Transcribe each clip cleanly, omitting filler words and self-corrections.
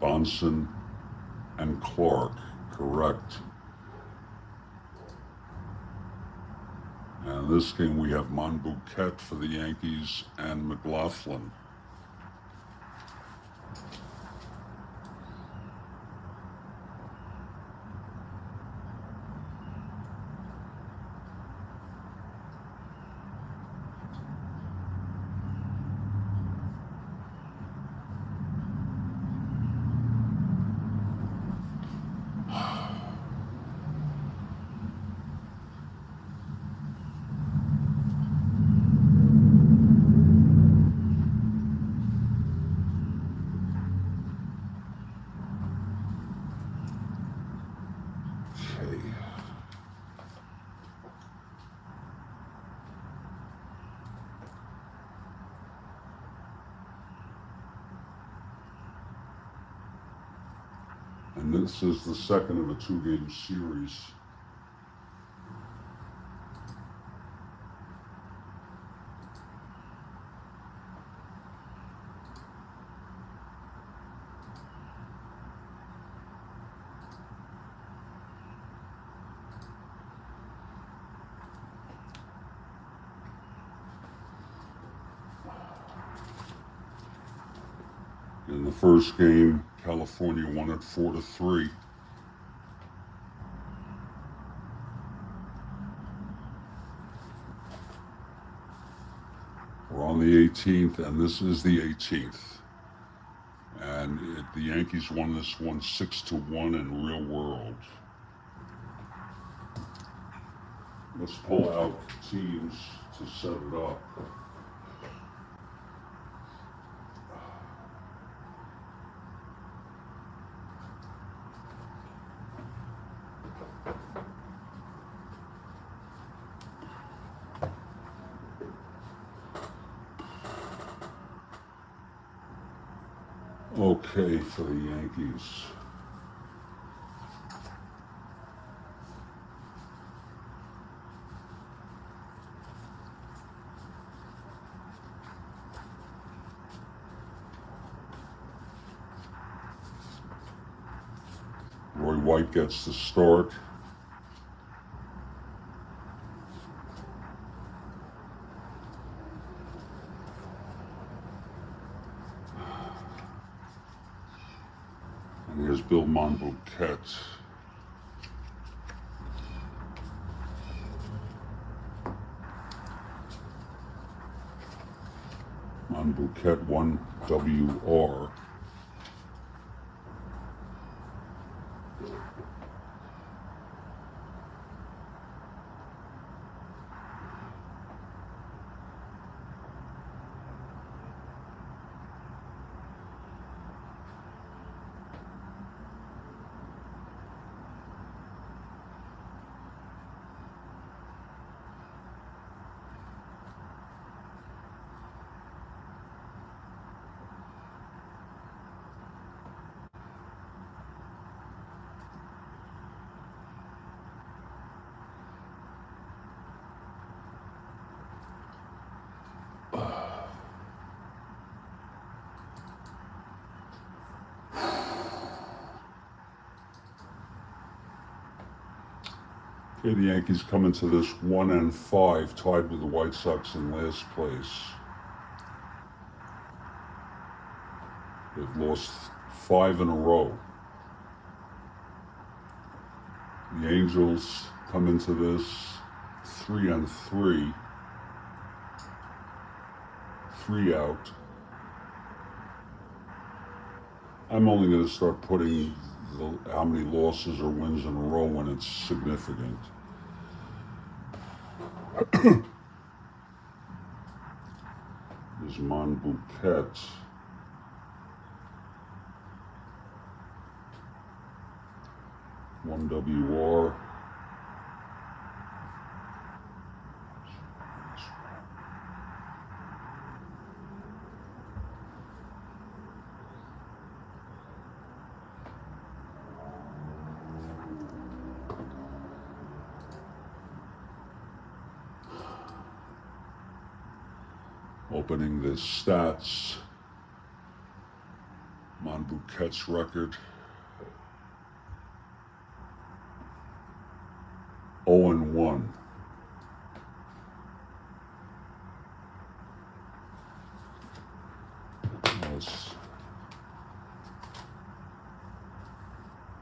Johnson and Clark, correct. And this game we have Monbouquet for the Yankees and McLaughlin. And this is the second of a two-game series. In the first game, California won it 4-3. We're on the 18th, and this is the 18th. And the Yankees won this one 6-1 in real world. Let's pull out teams to set it up. Okay, for the Yankees. Roy White gets the start. And here's Bill Monbouquet. Monbouquet 1WR. Okay, the Yankees come into this 1-5, tied with the White Sox in last place. They've lost 5 in a row. The Angels come into this 3-3, 3 out. I'm only going to start putting how many losses or wins in a row when it's significant. There's Monbouquet. One WR. Opening the stats, Monbouquet Bouquet's record. 0-1.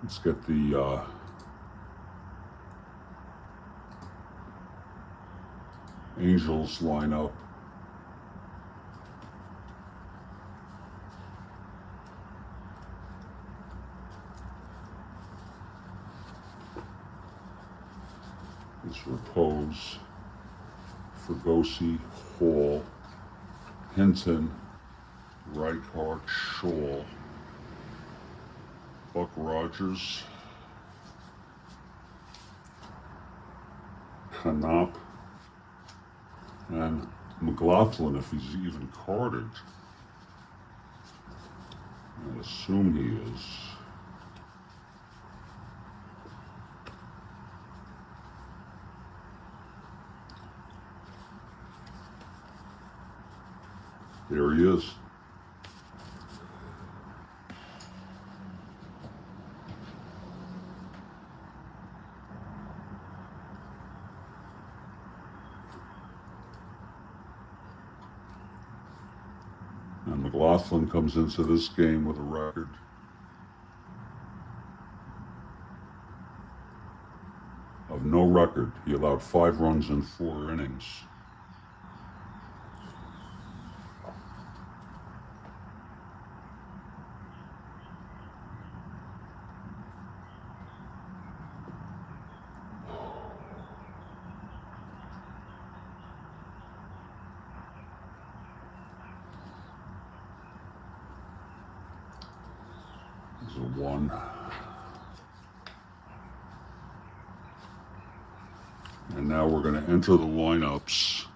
Let's get the Angels lineup. It's Repose, Fregosi, Hall, Hinton, Reichart, Shaw, Buck Rogers, Canop, and McLaughlin if he's even carded. I assume he is. There he is. And McLaughlin comes into this game with a record of no record. He allowed 5 runs in 4 innings. There's a 1. And now we're going to enter the lineups.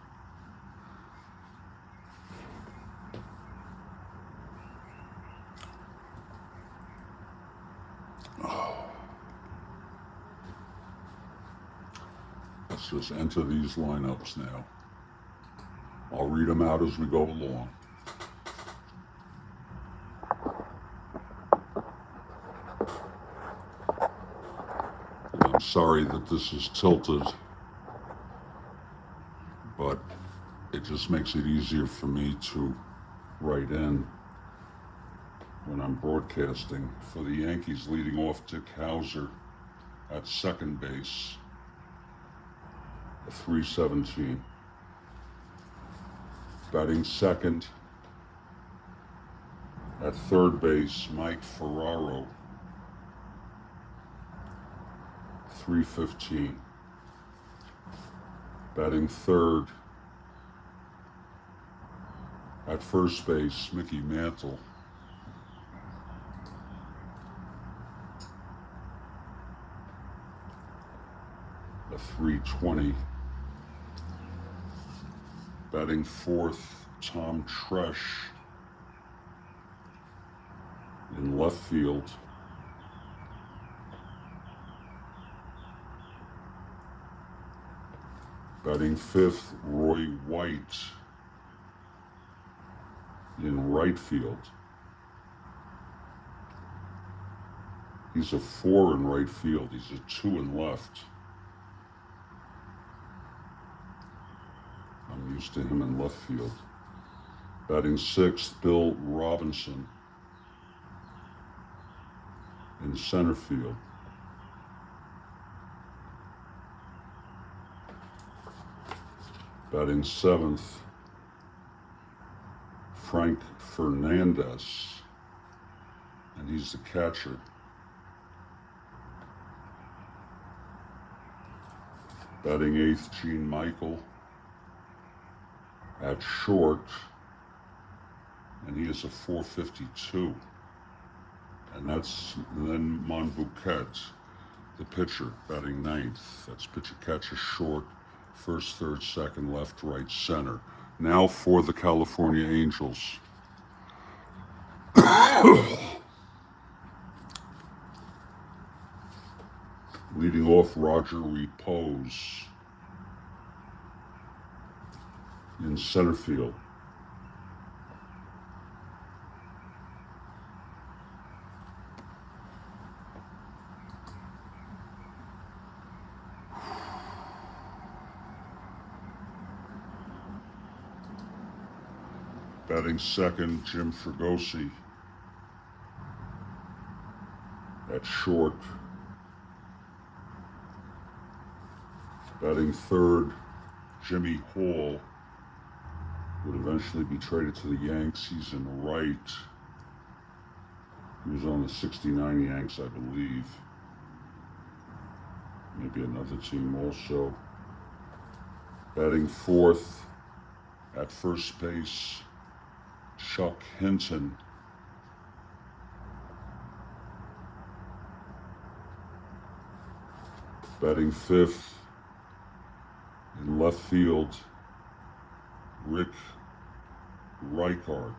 Let's just enter these lineups now. I'll read them out as we go along. And I'm sorry that this is tilted, but it just makes it easier for me to write in when I'm broadcasting. For the Yankees, leading off, Dick Hauser at second base, a .317. Batting second at third base, Mike Ferraro, .315. Batting third at first base, Mickey Mantle, a .320. Batting fourth, Tom Tresh in left field, batting fifth, Roy White in right field. He's a 4 in right field. He's a 2 in left. I'm used to him in left field. Batting sixth, Bill Robinson in center field. Batting seventh, Frank Fernandez, and he's the catcher. Batting eighth, Gene Michael at short, and he is a .452. And then Bouquet, the pitcher, batting ninth. That's pitcher, catcher, short, first, third, second, left, right, center. Now for the California Angels. Leading off, Roger Repose in center field. Batting second, Jim Fregosi. At short. Batting third, Jimmy Hall. Would eventually be traded to the Yanks. He's in right. He was on the '69 Yanks, I believe. Maybe another team also. Batting fourth, at first base, Chuck Hinton. Batting fifth, in left field, Rick Reichart.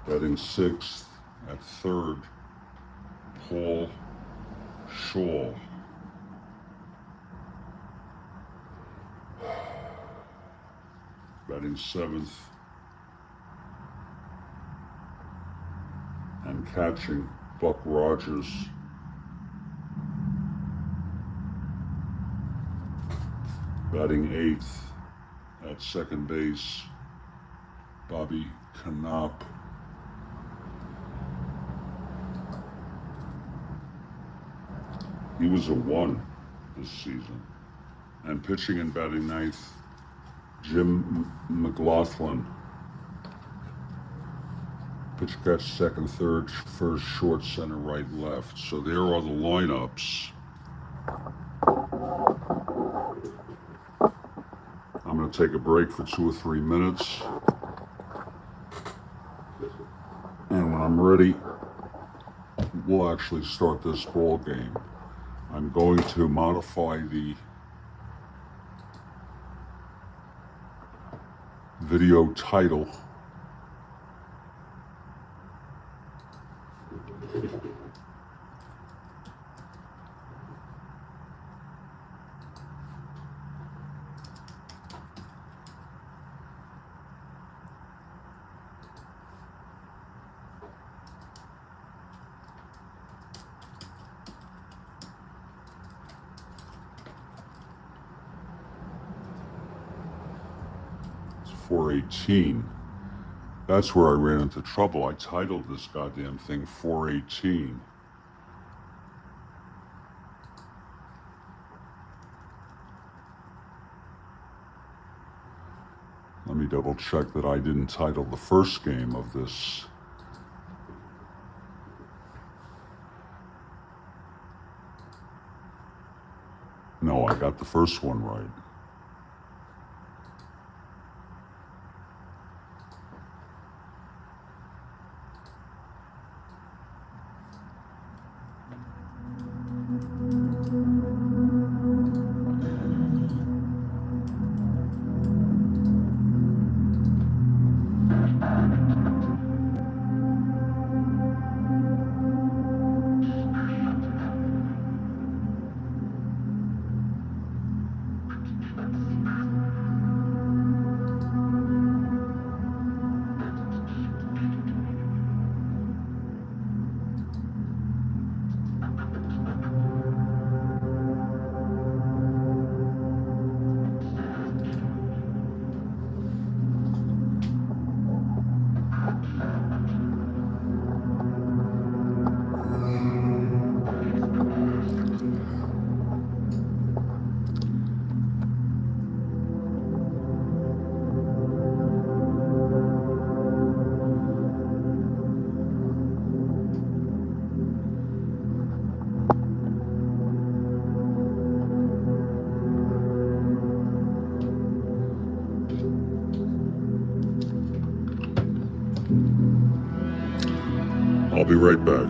Batting sixth, at third, Paul Shaw. Batting seventh, and catching, Buck Rogers. Batting eighth, at second base, Bobby Knopp. He was a 1 this season. And pitching and batting ninth, Jim McLaughlin. Pitch, catch, second, third, first, short, center, right, left. So there are the lineups. I'm going to take a break for 2 or 3 minutes. And when I'm ready, we'll actually start this ball game. I'm going to modify the video title It's 418. That's where I ran into trouble. I titled this goddamn thing 418. Let me double check that I didn't title the first game of this. No, I got the first one right. I'll be right back.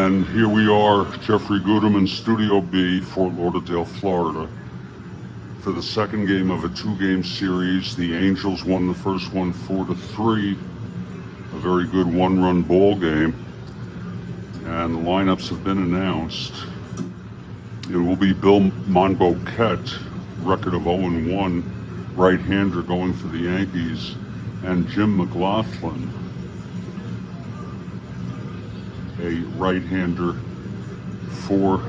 And here we are, Jeffrey Guterman, Studio B, Fort Lauderdale, Florida, for the second game of a two-game series. The Angels won the first one 4-3, a very good one-run ball game. And the lineups have been announced. It will be Bill Monboquette, record of 0-1, right-hander going for the Yankees, and Jim McLaughlin, a right-hander for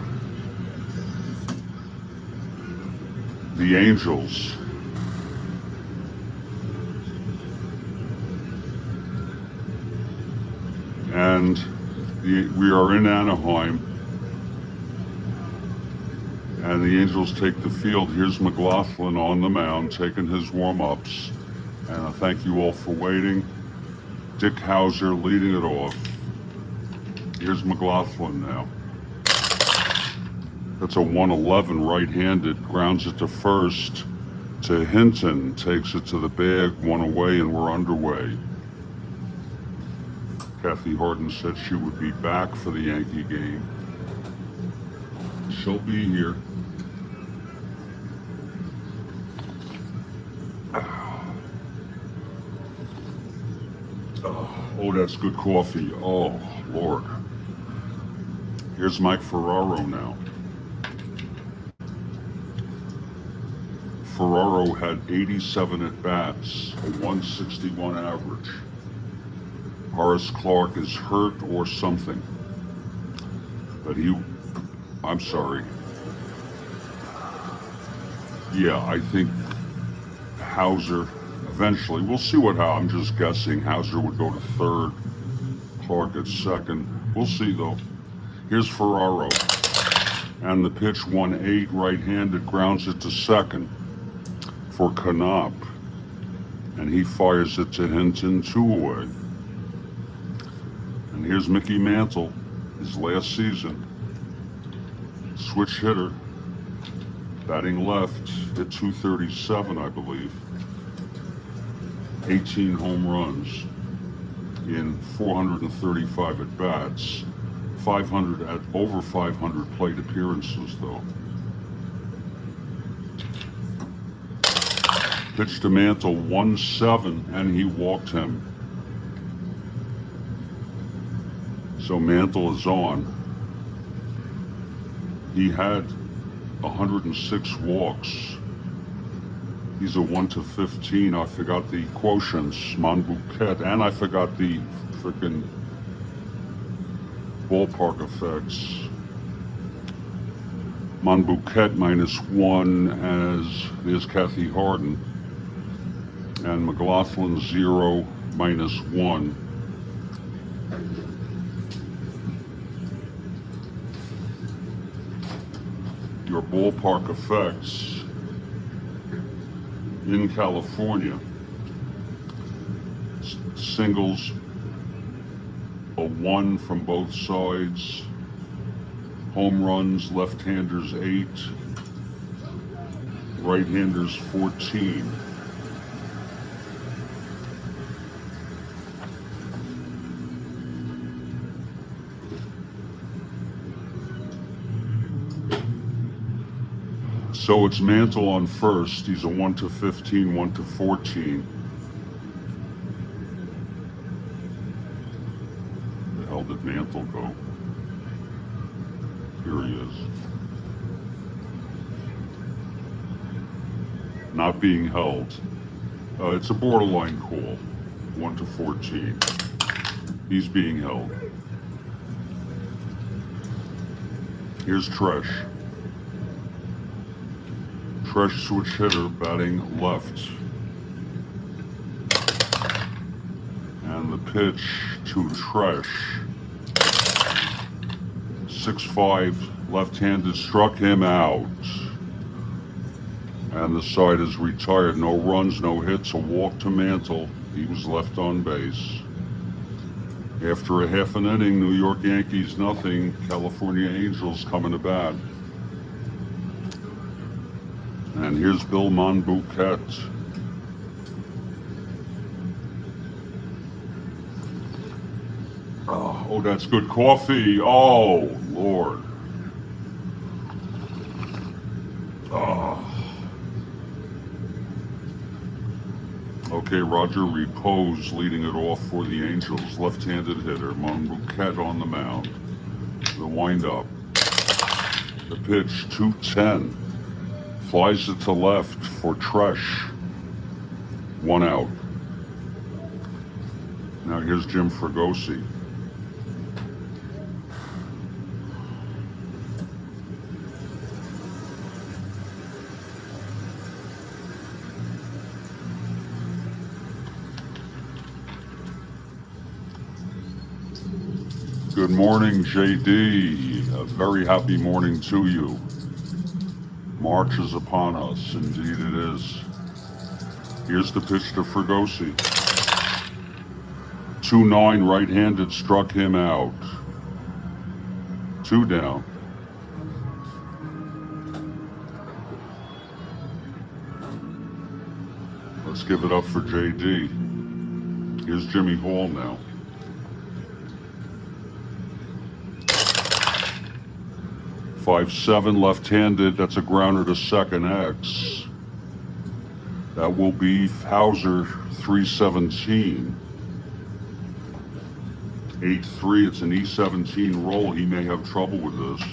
the Angels. And we are in Anaheim, and the Angels take the field. Here's McLaughlin on the mound taking his warm-ups, and I thank you all for waiting. Dick Hauser leading it off. Here's McLaughlin now. That's a 111 right-handed, grounds it to first, to Hinton, takes it to the bag, one away, and we're underway. Kathy Harden said she would be back for the Yankee game. She'll be here. Oh, that's good coffee. Oh, Lord. Here's Mike Ferraro now. Ferraro had 87 at-bats, a 161 average. Horace Clarke is hurt or something. But I'm sorry. Yeah, I think Hauser, eventually, we'll see I'm just guessing. Hauser would go to third, Clarke at second. We'll see though. Here's Ferraro. And the pitch 1-8, right-handed, grounds it to second for Knopp. And he fires it to Hinton, 2 away. And here's Mickey Mantle, his last season. Switch hitter, batting left, hit 237, I believe. 18 home runs in 435 at-bats. 500 at over 500 plate appearances, though. Pitch to Mantle, 1-7, and he walked him. So Mantle is on. He had 106 walks. He's a 1-15. I forgot the quotients, Monboquette, and I forgot the frickin' ballpark effects. Monboquette -1, as is Kathy Harden, and McLaughlin 0, -1. Your ballpark effects in California. Singles, a 1 from both sides. Home runs, left-handers 8, right-handers 14. So it's Mantle on first. He's a 1-15, 1-14. The hell did Mantle go? Here he is. Not being held. It's a borderline call. 1-14. He's being held. Here's Tresh. Tresh switch hitter, batting left. And the pitch to Tresh. 6'5", left-handed, struck him out. And the side is retired. No runs, no hits, a walk to Mantle. He was left on base. After a half an inning, New York Yankees nothing, California Angels coming to bat. And here's Bill Monboquette. Oh. Oh, that's good coffee. Oh, Lord. Okay, Roger Repose leading it off for the Angels. Left-handed hitter. Monbouquet on the mound. The windup. The pitch, 2-10. Flies it to left for Tresh. 1 out. Now here's Jim Fregosi. Good morning, JD. A very happy morning to you. March is upon us. Indeed it is. Here's the pitch to Fregosi. 2-9 right-handed struck him out. 2 down. Let's give it up for JD. Here's Jimmy Hall now. .57 left-handed. That's a grounder to second X. That will be Hauser 317. 8-3. It's an E17 roll. He may have trouble with this.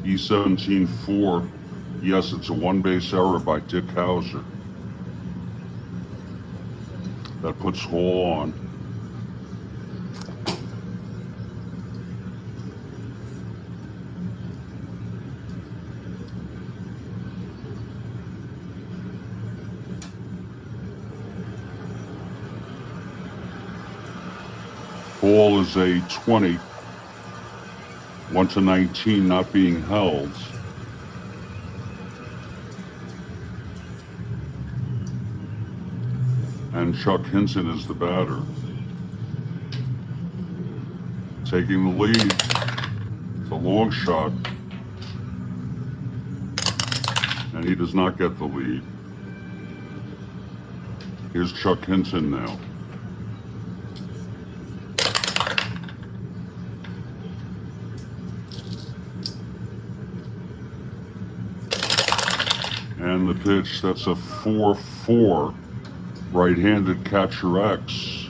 E17-4. Yes, it's a one-base error by Dick Hauser. That puts Hall on. Hall is a 20. 1-19 not being held. And Chuck Hinton is the batter. Taking the lead. It's a long shot. And he does not get the lead. Here's Chuck Hinton now. And the pitch, that's a 4-4. Right-handed catcher X.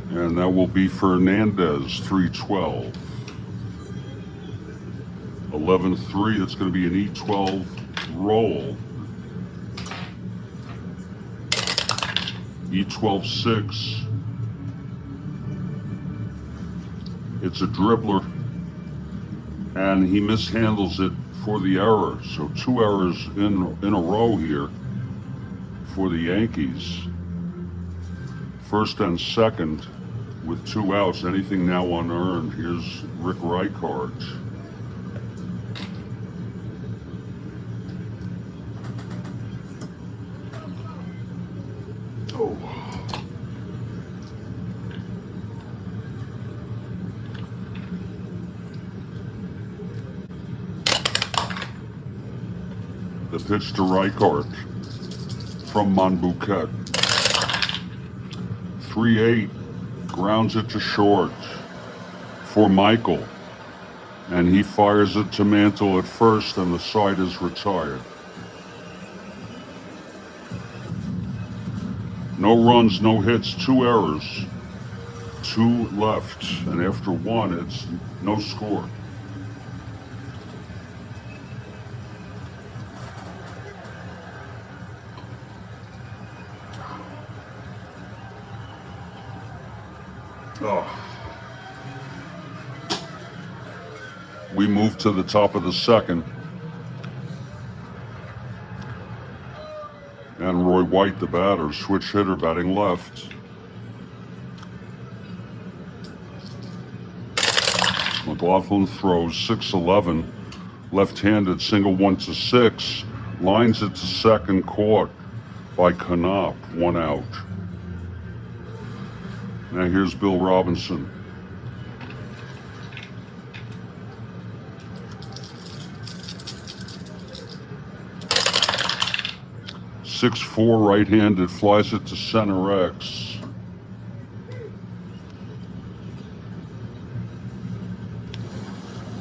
And that will be Fernandez, 3-12. 11-3, it's going to be an E12 roll. E12-6. It's a dribbler. And he mishandles it for the error. So 2 errors in a row here for the Yankees. First and second with 2 outs. Anything now unearned. Here's Rick Reichard. Oh. The pitch to Reichard from Monbouquet. 3-8, grounds it to short for Michael. And he fires it to Mantle at first, and the side is retired. No runs, no hits, 2 errors, 2 left. And after 1, it's no score. Oh. We move to the top of the second. And Roy White, the batter, switch hitter, batting left. McLaughlin throws 6-11, left-handed, single 1-6, lines it to second, caught by Knopp, 1 out. Now here's Bill Robinson. .64 right-handed, flies it to center X.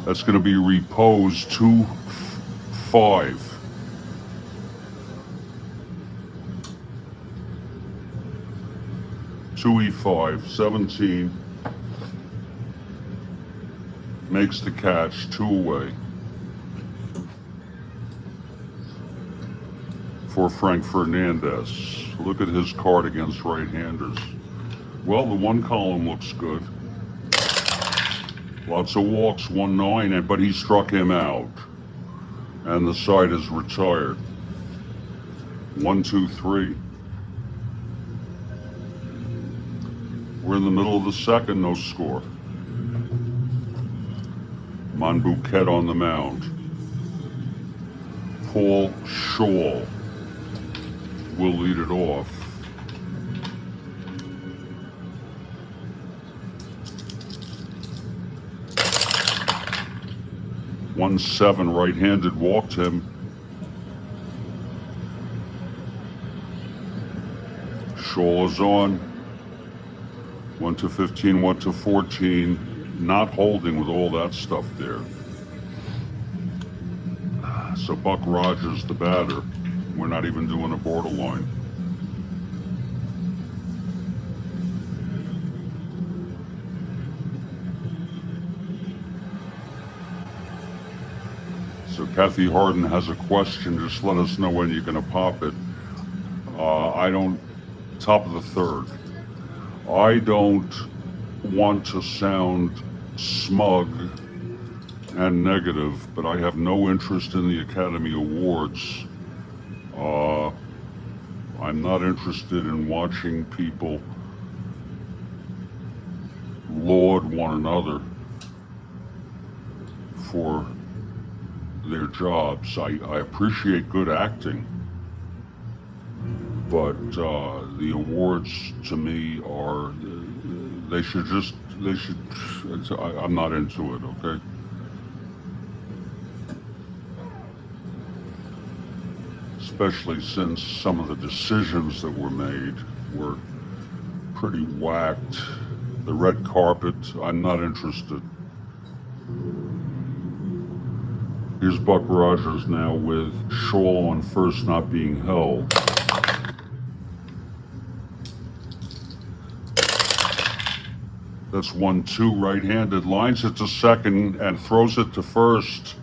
That's going to be reposed 2-5. Two E5, 17. Makes the catch, 2 away. For Frank Fernandez. Look at his card against right-handers. Well, the one column looks good. Lots of walks, 1-9, but he struck him out. And the side is retired. 1-2-3. We're in the middle of the second, no score. Monbouquet on the mound. Paul Shaw will lead it off. (1-7), right-handed, walked him. Shaw is on. 1-15, 1-14. Not holding with all that stuff there. So Buck Rogers, the batter. We're not even doing a borderline. So Kathy Harden has a question. Just let us know when you're going to pop it. Top of the third. I don't want to sound smug and negative, but I have no interest in the Academy Awards. I'm not interested in watching people laud one another for their jobs. I appreciate good acting, but the awards to me are, I'm not into it, okay? Especially since some of the decisions that were made were pretty whacked. The red carpet, I'm not interested. Here's Buck Rogers now with Shaw on first not being held. That's 1-2, right-handed, lines it to second and throws it to first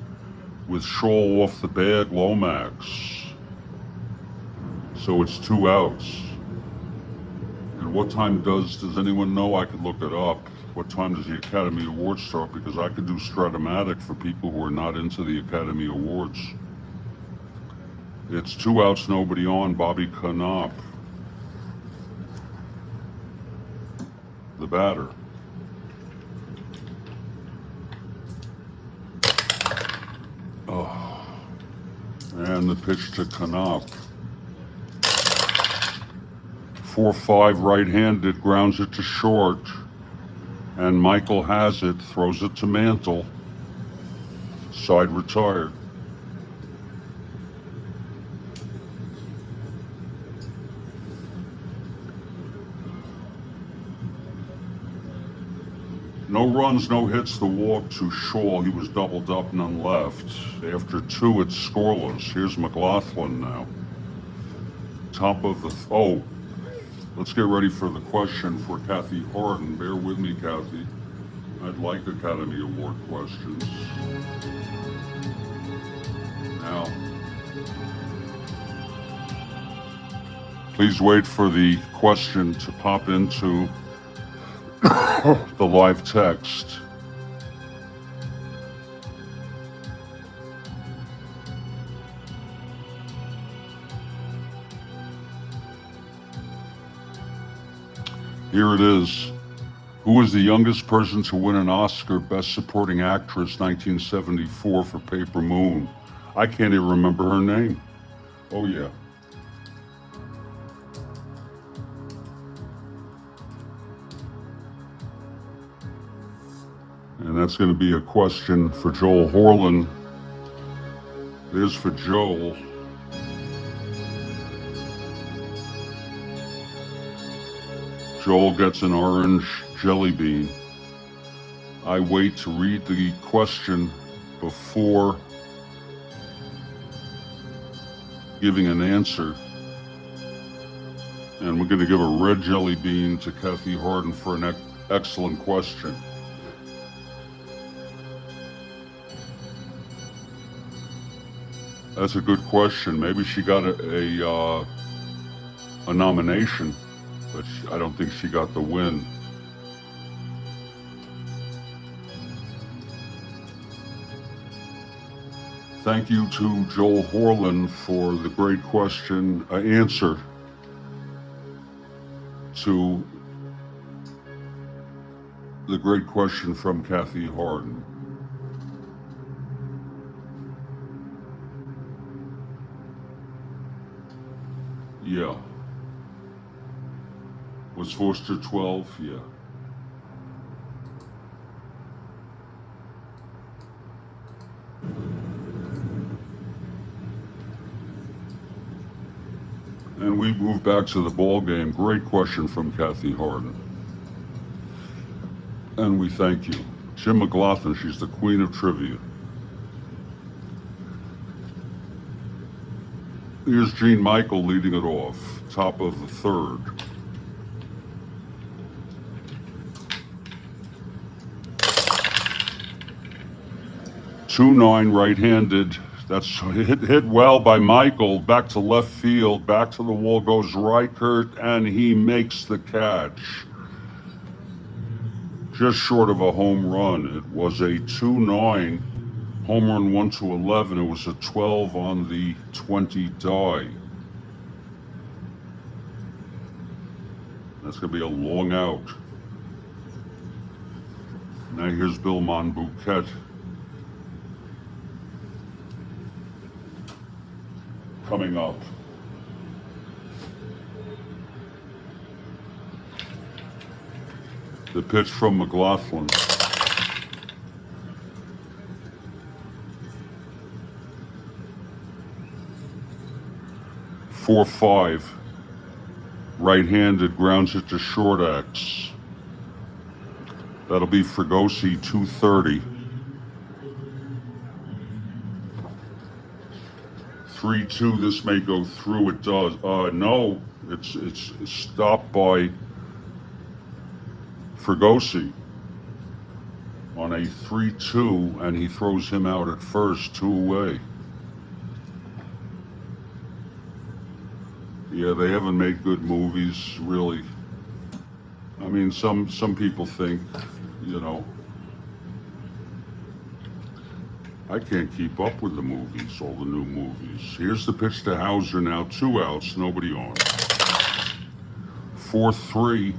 with Shaw off the bag, Lomax. So it's 2 outs. And what time does anyone know? I could look it up. What time does the Academy Awards start? Because I could do Strat-O-Matic for people who are not into the Academy Awards. It's 2 outs, nobody on. Bobby Knopp, the batter. Oh. And the pitch to Knopp. 4-5, right-handed, grounds it to short. And Michael has it, throws it to Mantle. Side retired. No runs, no hits, the walk to Shaw. He was doubled up, none left. After 2, it's scoreless. Here's McLaughlin now. Top of the... Let's get ready for the question for Kathy Harden. Bear with me, Kathy. I'd like Academy Award questions. Now, please wait for the question to pop into the live text. Here it is. Who was the youngest person to win an Oscar Best Supporting Actress 1974 for Paper Moon? I can't even remember her name. Oh yeah. And that's going to be a question for Joel Horlin. There's for Joel. Joel gets an orange jelly bean. I wait to read the question before giving an answer. And we're going to give a red jelly bean to Kathy Harden for an excellent question. That's a good question. Maybe she got a nomination, but I don't think she got the win. Thank you to Joel Horland for the great question, answer to the great question from Kathy Harden. Yeah. Was Forster 12? Yeah. And we move back to the ball game. Great question from Kathy Harden. And we thank you. Jim McLaughlin, she's the queen of trivia. Here's Gene Michael leading it off, top of the third. .29 right-handed. That's hit well by Michael. Back to left field. Back to the wall goes Reichert, and he makes the catch. Just short of a home run. It was a 2-9. Home run 1-11. It was a 12 on the 20 die. That's going to be a long out. Now here's Bill Monbouquet. Coming up. The pitch from McLaughlin. .45. Right-handed, grounds it to short X. That'll be Fregosi, 230. 3-2, this may go through, it does. No, it's stopped by Fregosi on a 3-2, and he throws him out at first, 2 away. Yeah, they haven't made good movies, really. I mean, some people think, you know, I can't keep up with the movies, all the new movies. Here's the pitch to Hauser now, 2 outs, nobody on. 4-3,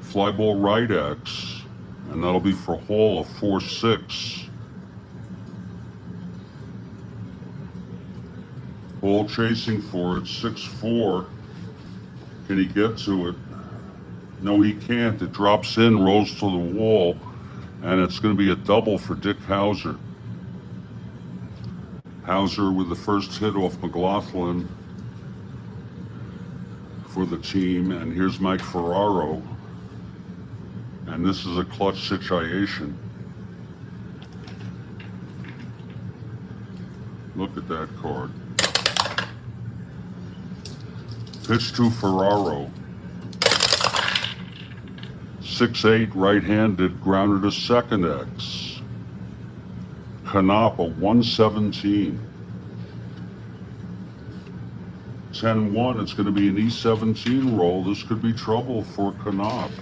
fly ball right X, and that'll be for Hall, a 4-6. Hall chasing for it, 6-4. Can he get to it? No, he can't. It drops in, rolls to the wall, and it's going to be a double for Dick Hauser. Hauser with the first hit off McLaughlin for the team, and here's Mike Ferraro, and this is a clutch situation. Look at that card. Pitch to Ferraro. 6-8, right-handed, grounded to second X. Canapa, 117. 10-1, it's going to be an E17 roll. This could be trouble for Canop.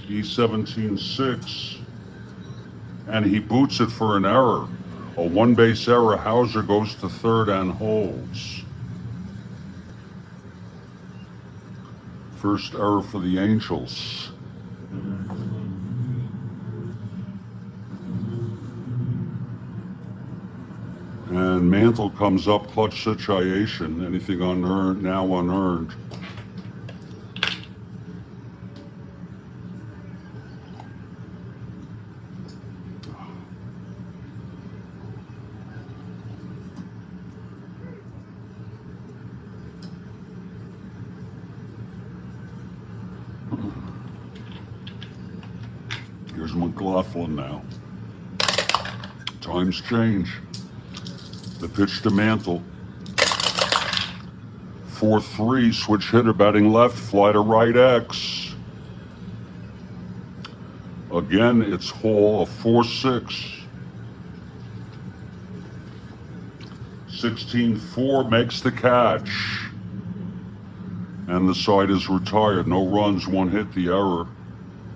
E17-6, and he boots it for an error. A one-base error. Hauser goes to third and holds. First error for the Angels. And Mantle comes up, clutch situation. Anything unearned, now unearned. Here's McLaughlin now. Times change. The pitch to Mantle. 4-3, switch hitter batting left, fly to right X. Again, it's Hall, a 4-6. 16-4 makes the catch. And the side is retired. No runs, one hit, the error.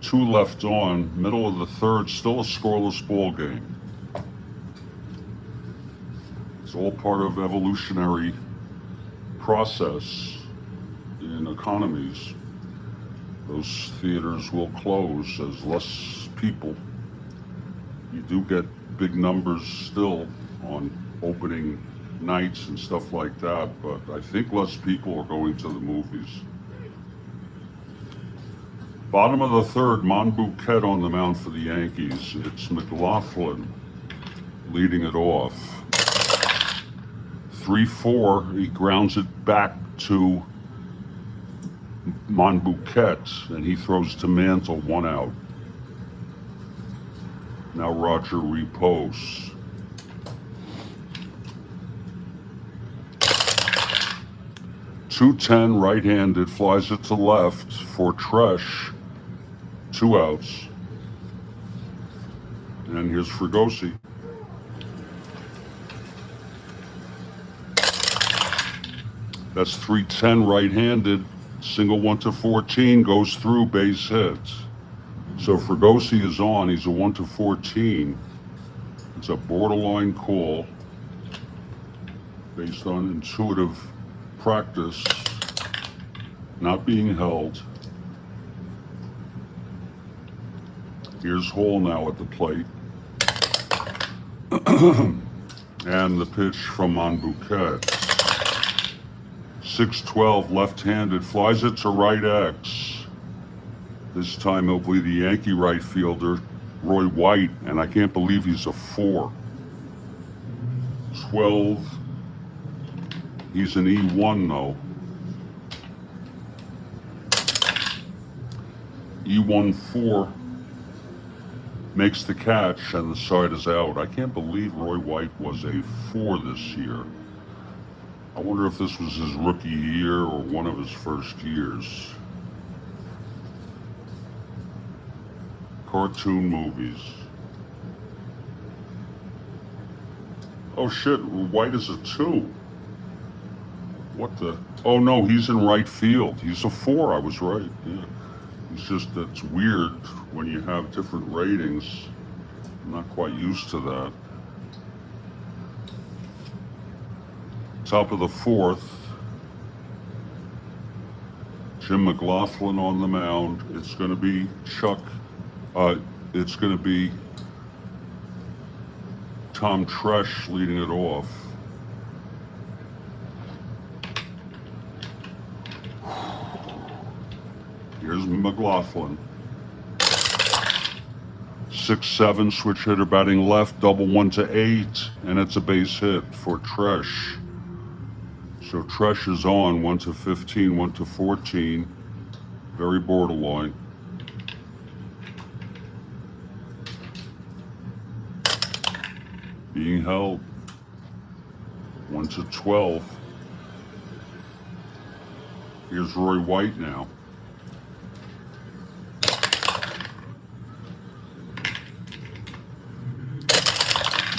2 left on, middle of the third, still a scoreless ball game. It's all part of evolutionary process in economies. Those theaters will close as less people. You do get big numbers still on opening nights and stuff like that, but I think less people are going to the movies. Bottom of the third, Monbouquet on the mound for the Yankees. It's McLaughlin leading it off. 3-4, he grounds it back to Monbouquet, and he throws to Mantle, 1 out. Now Roger repose. 2-10, right-handed, flies it to left for Tresh. 2 outs. And here's Fregosi. That's 3-10, right-handed. Single 1-14, goes through, base hits. So Fregosi is on. He's a 1-14. It's a borderline call based on intuitive practice, not being held. Here's Hall now at the plate. And the pitch from Monbouquet. 6-12, left-handed, flies it to right X. This time it'll be the Yankee right fielder, Roy White, and I can't believe he's a 4. 12, he's an E1 though. E1-4 makes the catch and the side is out. I can't believe Roy White was a 4 this year. I wonder if this was his rookie year or one of his first years. Cartoon movies. Oh shit, White is a 2. What the? Oh no, he's in right field. He's a 4, I was right, yeah. It's just, that's weird when you have different ratings. I'm not quite used to that. Top of the 4th. Jim McLaughlin on the mound. It's going to be it's going to be Tom Tresh leading it off. Here's McLaughlin. 6-7, switch hitter batting left, double 1-8, and it's a base hit for Tresh. So Tresh is on 1-15, 1-14, very borderline. Being held 1-12. Here's Roy White now.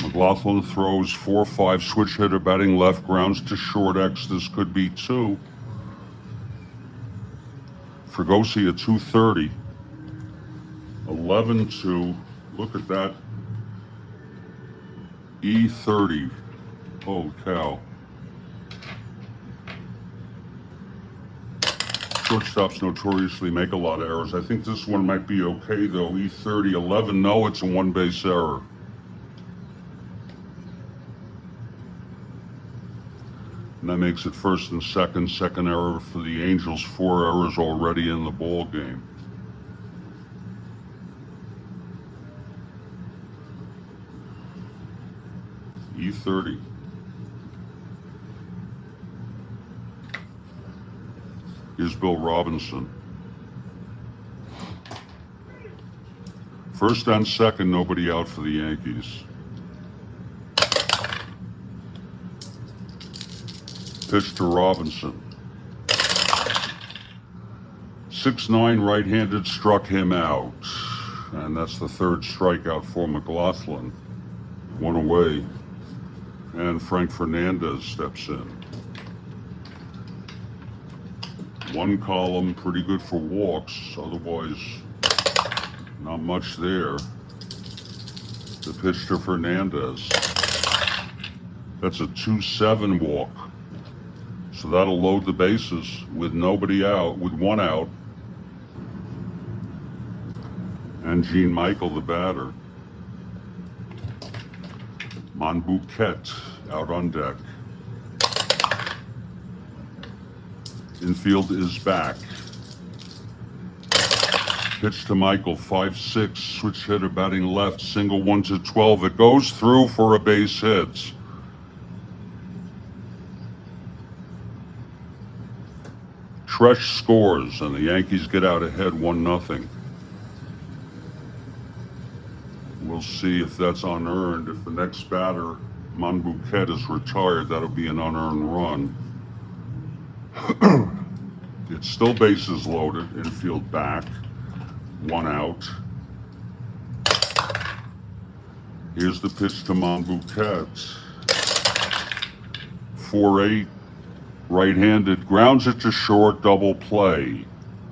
McLaughlin throws 4-5, switch hitter batting left, grounds to short X. This could be 2. Fregosi at 230. 11-2. Look at that. E30. Holy cow. Shortstops notoriously make a lot of errors. I think this one might be okay though. E30, 11. No, it's a 1-base error. And that makes it first and second. Second error for the Angels. 4 errors already in the ball game. E30. Here's Bill Robinson. First and second, nobody out for the Yankees. Pitch to Robinson. 6-9 right-handed, struck him out. And that's the third strikeout for McLaughlin. One away. And Frank Fernandez steps in. One column, pretty good for walks. Otherwise, not much there. The pitch to Fernandez. That's a 2-7 walk. So that'll load the bases with nobody out, with one out. And Gene Michael, the batter. Monbouquet out on deck. Infield is back. Pitch to Michael, 5-6, switch hitter batting left, single 1-12. It goes through for a base hit. Tresh scores, and the Yankees get out ahead 1-0. We'll see if that's unearned. If the next batter, Monbouquet, is retired, that'll be an unearned run. It's still bases loaded, infield back, one out. Here's the pitch to Monbouquet. 4-8, right-handed, grounds it to short, double play,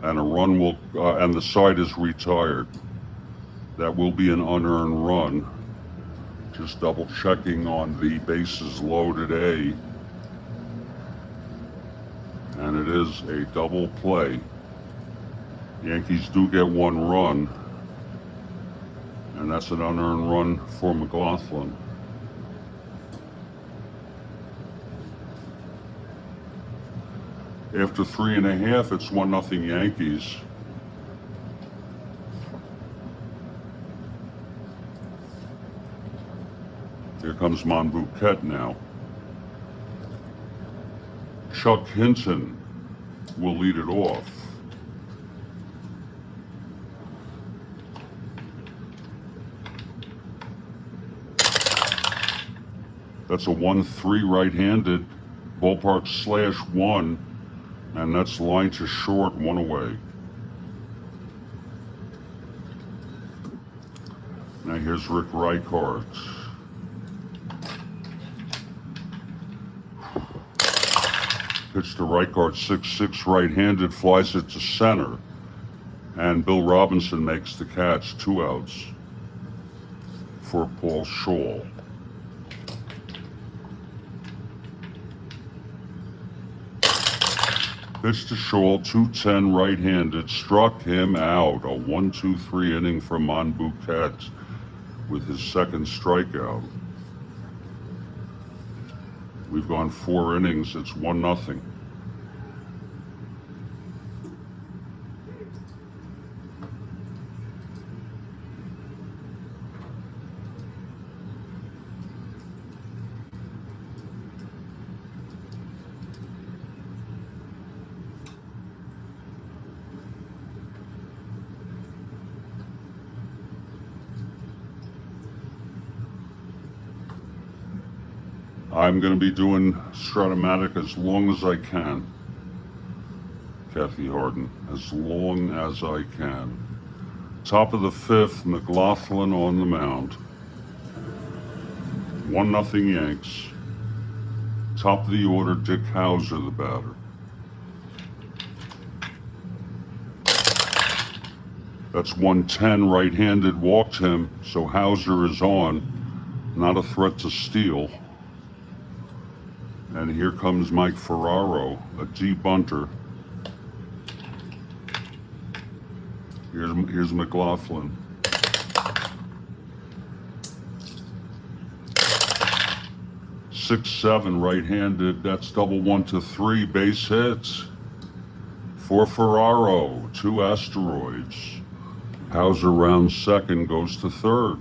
and a run will, and the side is retired. That will be an unearned run. Just double checking on the bases loaded A. And it is a double play. Yankees do get one run. And that's an unearned run for McLaughlin. After 3.5, it's 1-0 Yankees. Here comes Monbouquet now. Chuck Hinton will lead it off. That's a 1-3 right-handed, ballpark /1, and that's line to short, one away. Now here's Rick Reichart. Pitch to Reichart, 6-6 right-handed, flies it to center. And Bill Robinson makes the catch, 2 outs for Paul Scholl. Pitch to Scholl, 2-10 right-handed, struck him out. A 1-2-3 inning for Monbouquet with his second strikeout. We've gone 4 innings, it's 1-0. I'm going to be doing Strat-O-Matic as long as I can, Kathy Harden, as long as I can. Top of the 5th, McLaughlin on the mound. 1-0 Yanks. Top of the order, Dick Hauser, the batter. That's 110 right-handed, walked him, so Hauser is on. Not a threat to steal. And here comes Mike Ferraro, a D-bunter. Here's McLaughlin. /6-7 right-handed, that's double 1-3, base hits. For Ferraro, 2 asteroids. Hauser rounds second, goes to third.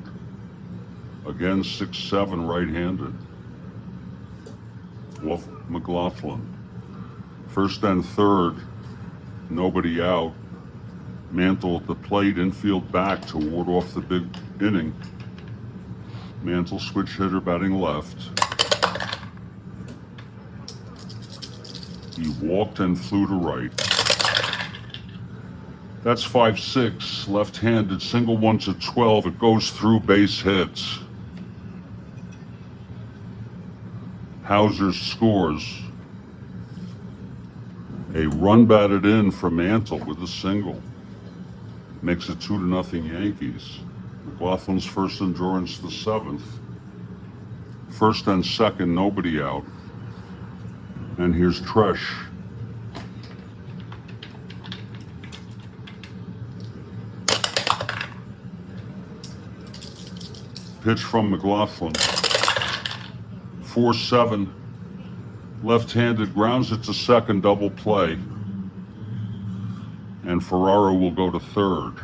Again, 6-7 right-handed. Wolf McLaughlin. First and third, nobody out. Mantle at the plate, infield back to ward off the big inning. Mantle switch hitter batting left. He walked and flew to right. That's 5-6, left-handed, single 1 to 12. It goes through, base hits. Hauser scores. A run batted in for Mantle with a single. Makes it 2-0 Yankees. McLaughlin's first endurance, the 7th. First and second, nobody out. And here's Tresh. Pitch from McLaughlin. 4-7. Left-handed, grounds it to second, double play. And Ferraro will go to third.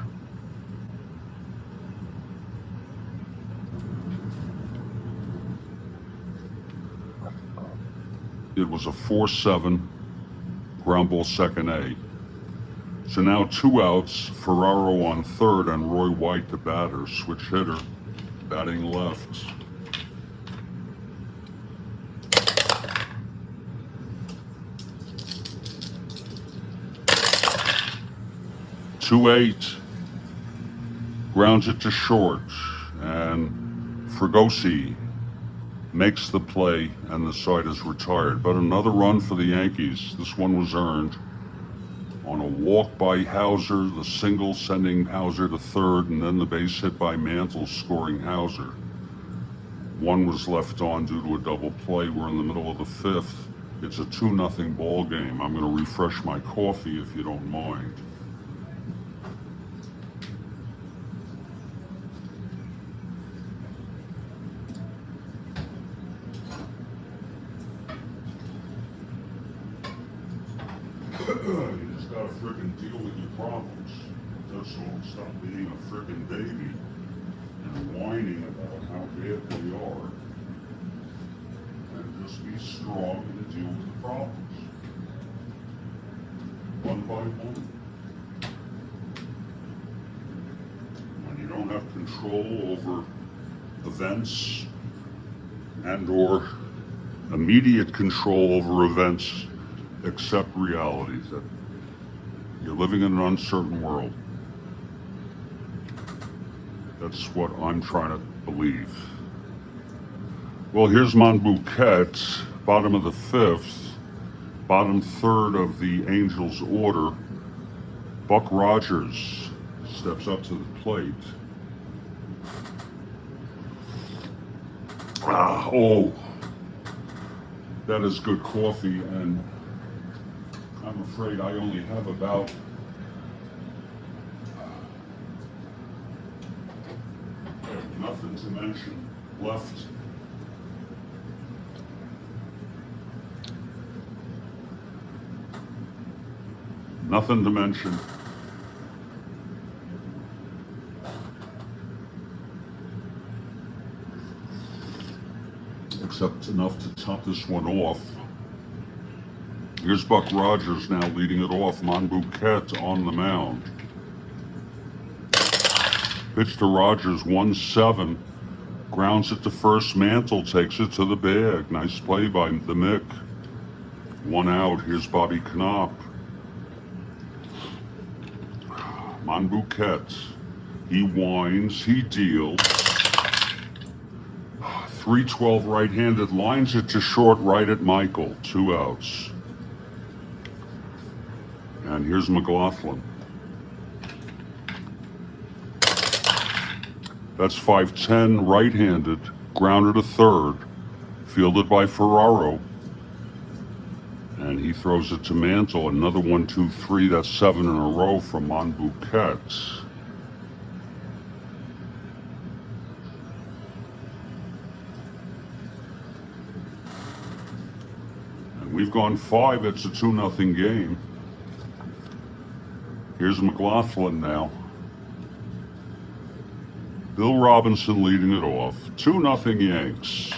It was a 4-7, ground ball second A. So now 2 outs, Ferraro on third and Roy White the batter, switch hitter, batting left. Two eight, grounds it to short, and Fregosi makes the play, and the side is retired. But another run for the Yankees. This one was earned on a walk by Hauser, the single sending Hauser to third, and then the base hit by Mantle scoring Hauser. One was left on due to a double play. We're in the middle of the 5th. It's a 2-0 ball game. I'm going to refresh my coffee if you don't mind. You just gotta frickin' deal with your problems. That's all. Stop being a frickin' baby and whining about how bad they are. And just be strong and deal with the problems. One by one. When you don't have control over events and or immediate control over events, accept realities that you're living in an uncertain world. That's what I'm trying to believe. Well, here's Monbouquet, bottom of the 5th, bottom third of the Angels' order. Buck Rogers steps up to the plate. That is good coffee, and I'm afraid I only have about nothing to mention left. Nothing to mention. Except enough to top this one off. Here's Buck Rogers now leading it off. Monbouquet on the mound. Pitch to Rogers, 1-7. Grounds it to first. Mantle takes it to the bag. Nice play by the Mick. 1 out. Here's Bobby Knopp. Monbouquet. He winds. He deals. 3-12 right-handed. Lines it to short right at Michael. 2 outs. And here's McLaughlin. That's 5-10, right-handed, grounded to third, fielded by Ferraro. And he throws it to Mantle. Another 1-2-3, that's 7 in a row from Monbouquet. And we've gone 5, it's a 2-0 game. Here's McLaughlin now. Bill Robinson leading it off. 2-0 Yanks.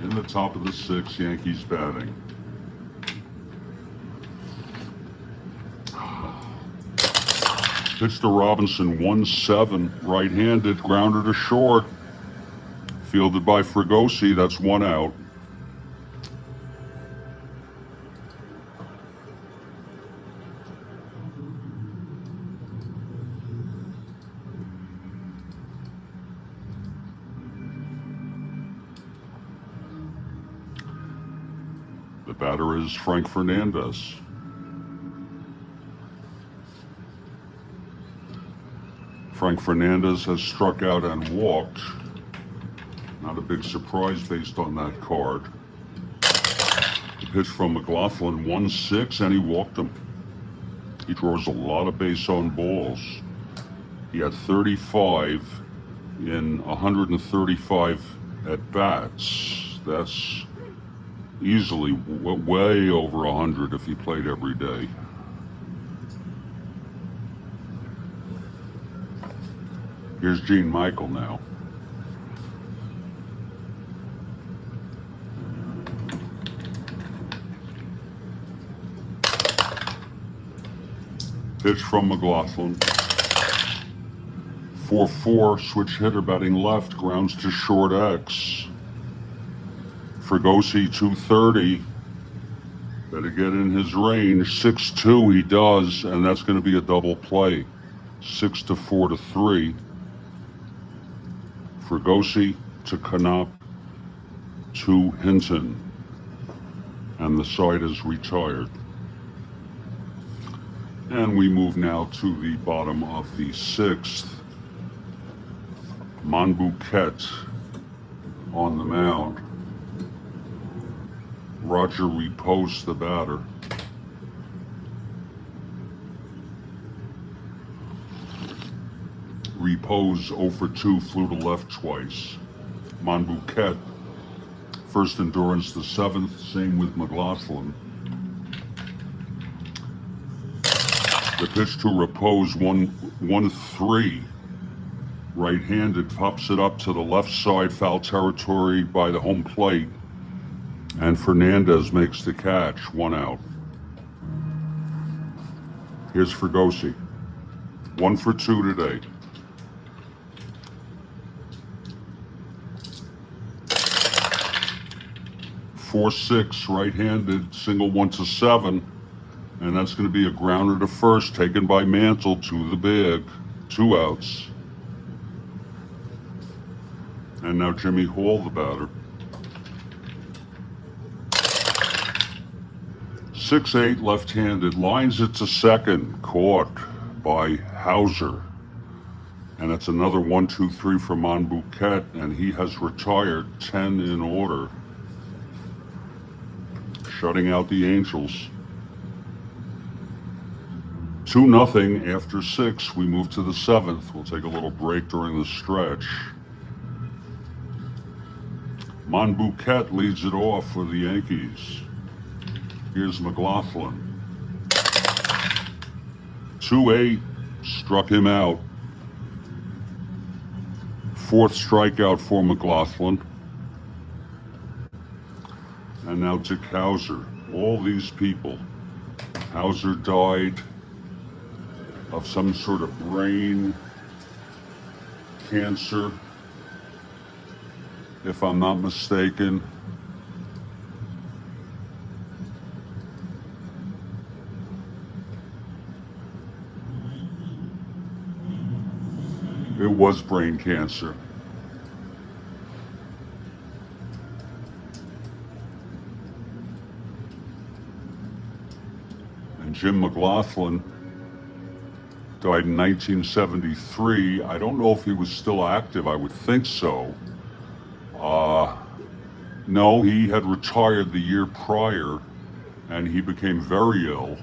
In the top of the 6th, Yankees batting. Pitch to Robinson, 1-7, right-handed, grounder to short. Fielded by Fregosi, that's 1 out. The batter is Frank Fernandez. Frank Fernandez has struck out and walked. Not a big surprise based on that card. The pitch from McLaughlin, 1-6, and he walked him. He draws a lot of base on balls. He had 35 in 135 at bats. That's easily way over 100 if he played every day. Here's Gene Michael now. Pitch from McLaughlin. 4-4, switch hitter batting left, grounds to short X. Fregosi, 230. Better get in his range. 6-2 he does, and that's going to be a double play. 6-4-3. Fregosi to Knopp to Hinton. And the side is retired. And we move now to the bottom of the 6th. Monbouquet on the mound. Roger Repose, the batter. Repose 0 for 2, flew to left twice. Monbouquet, first endurance the 7th, same with McLaughlin. The pitch to Repose, 1-3. Right-handed, pops it up to the left side, foul territory by the home plate. And Fernandez makes the catch, 1 out. Here's Fregosi. 1 for 2 today. Four-6, right-handed, single 1-7. And that's going to be a grounder to first, taken by Mantle to the bag. 2 outs. And now Jimmy Hall, the batter. 6-8, left-handed, lines it to second, caught by Hauser. And it's another 1-2-3 for Monbouquet, and he has retired 10 in order, shutting out the Angels. 2-0 after 6. We move to the 7th. We'll take a little break during the stretch. Monbouquet leads it off for the Yankees. Here's McLaughlin. 2-8, struck him out. 4th strikeout for McLaughlin. And now Dick Hauser. All these people. Hauser died of some sort of brain cancer, if I'm not mistaken. It was brain cancer. And Jim McLaughlin died in 1973. I don't know if he was still active. I would think so. No, he had retired the year prior, and he became very ill.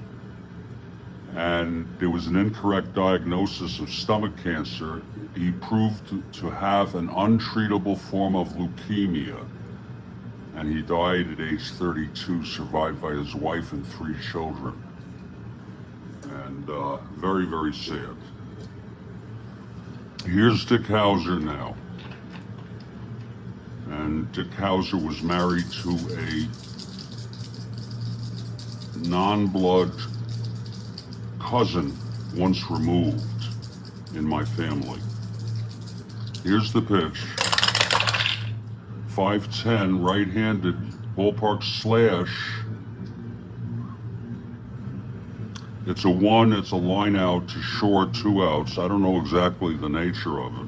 And there was an incorrect diagnosis of stomach cancer. He proved to have an untreatable form of leukemia. And he died at age 32, survived by his wife and 3 children. And very, very sad. Here's Dick Hauser now. And Dick Hauser was married to a non-blood cousin once removed. in my family. Here's the pitch. 5'10", right-handed, ballpark slash. It's a 1, it's a line out to short, 2 outs. I don't know exactly the nature of it.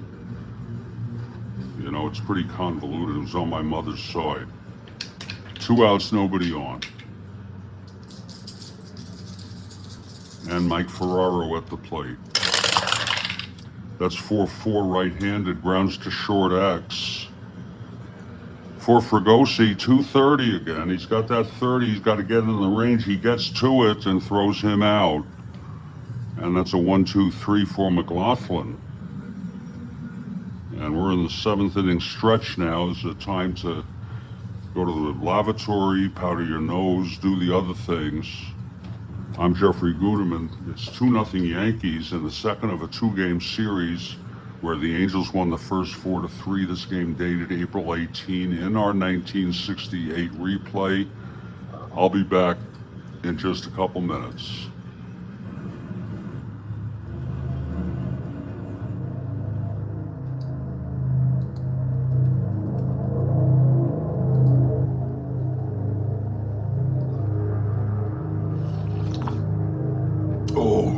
You know, it's pretty convoluted. It was on my mother's side. 2 outs, nobody on. And Mike Ferraro at the plate. That's 4-4 right-handed, grounds to short X. For Fregosi, 230 again. He's got that 30. He's got to get in the range. He gets to it and throws him out. And that's a 1-2-3 for McLaughlin. And we're in the 7th inning stretch now. Is it time to go to the lavatory, powder your nose, do the other things? I'm Jeffrey Guterman. It's 2-0 Yankees in the second of a 2-game series where the Angels won the first 4-3. This game dated April 18 in our 1968 replay. I'll be back in just a couple minutes. Oh.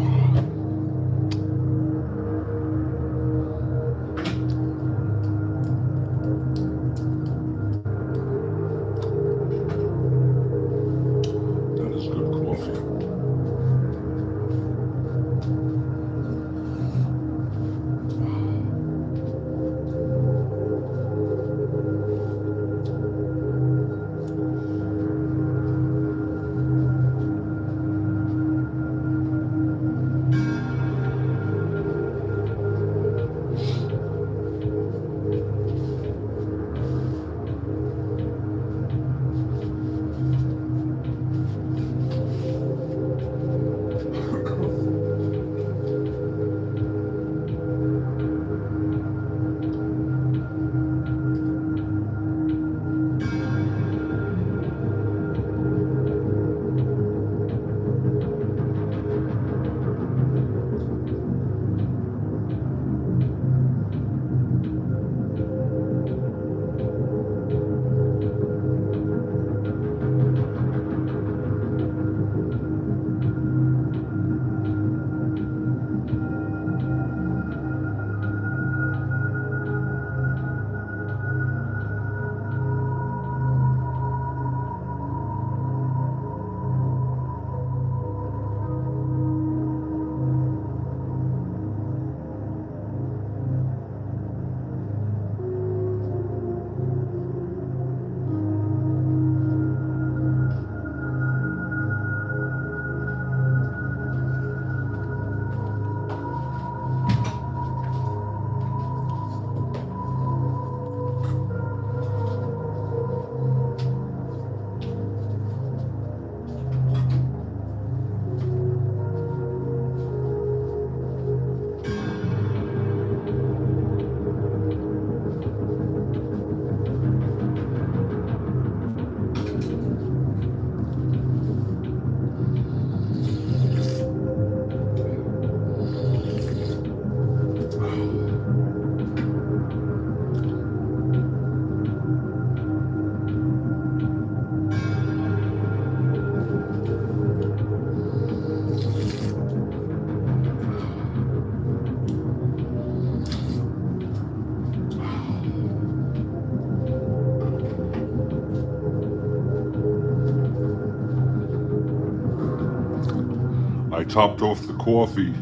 I topped off the coffee,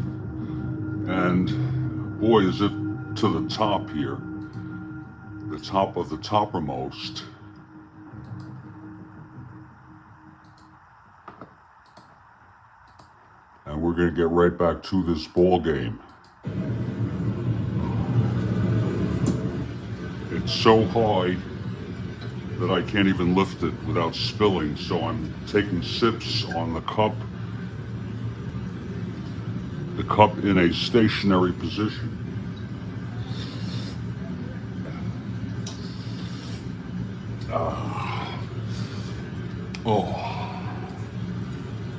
and boy, is it to the top here. The top of the toppermost. And we're going to get right back to this ball game. It's so high that I can't even lift it without spilling, so I'm taking sips on the cup in a stationary position.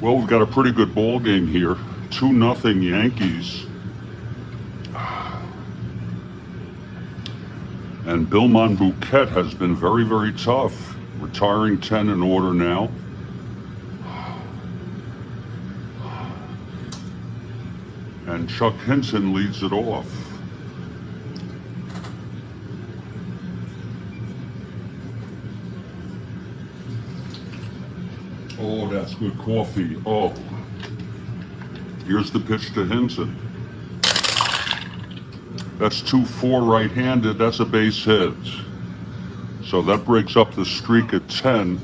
Well, we've got a pretty good ball game here. 2-0 Yankees. And Bill Monbouquet has been very, very tough. Retiring 10 in order now. And Chuck Hinton leads it off. Oh, that's good coffee. Oh. Here's the pitch to Hinton. That's 2-4 right-handed. That's a base hit. So that breaks up the streak at 10.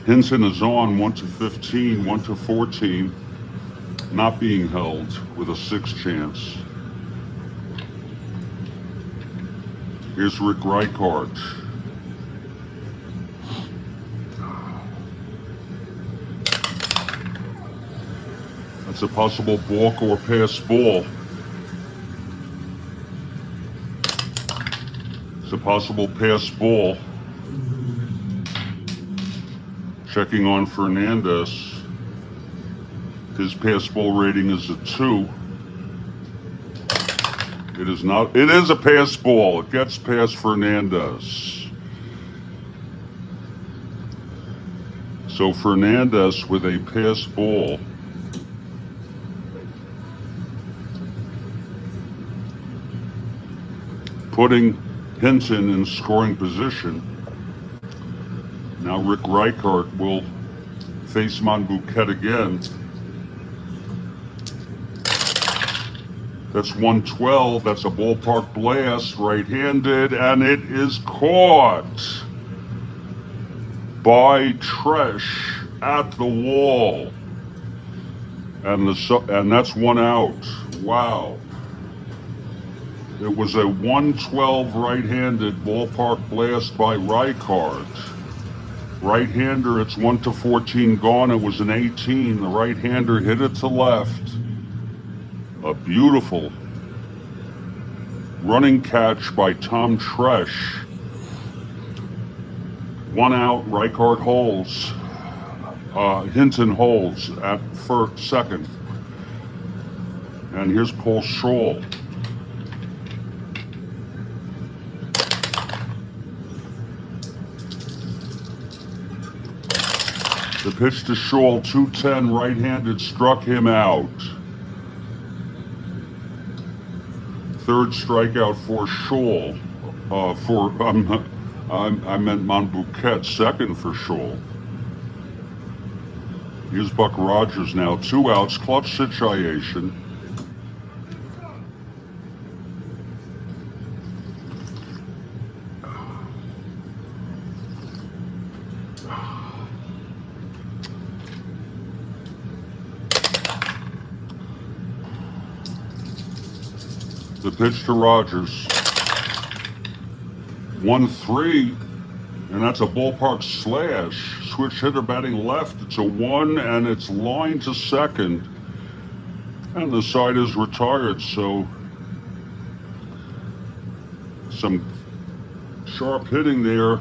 Hinton is on 1-15, 1-14. Not being held with a 6 chance. Here's Rick Reichart. That's a possible balk or pass ball. It's a possible pass ball. Checking on Fernandez. His pass ball rating is a 2. It is not. It is a pass ball. It gets past Fernandez. So Fernandez with a pass ball. Putting Hinton in scoring position. Now Rick Reichart will face Monbouquet again. That's 112. That's a ballpark blast, right-handed, and it is caught by Tresh at the wall. And that's 1 out. Wow. It was a 112 right-handed ballpark blast by Reichart. Right-hander, it's 1-14 gone. It was an 18. The right-hander hit it to left. A beautiful running catch by Tom Tresh. 1 out, Reichart holds. Hinton holds at second. And here's Paul Scholl. The pitch to Scholl, 210 right-handed, struck him out. Third strikeout for Scholl. I meant Monbouquet, second for Scholl. Here's Buck Rogers now, 2 outs, clutch situation. The pitch to Rogers. 1-3, and that's a ballpark slash. Switch hitter batting left. It's a 1, and it's line to second. And the side is retired, so some sharp hitting there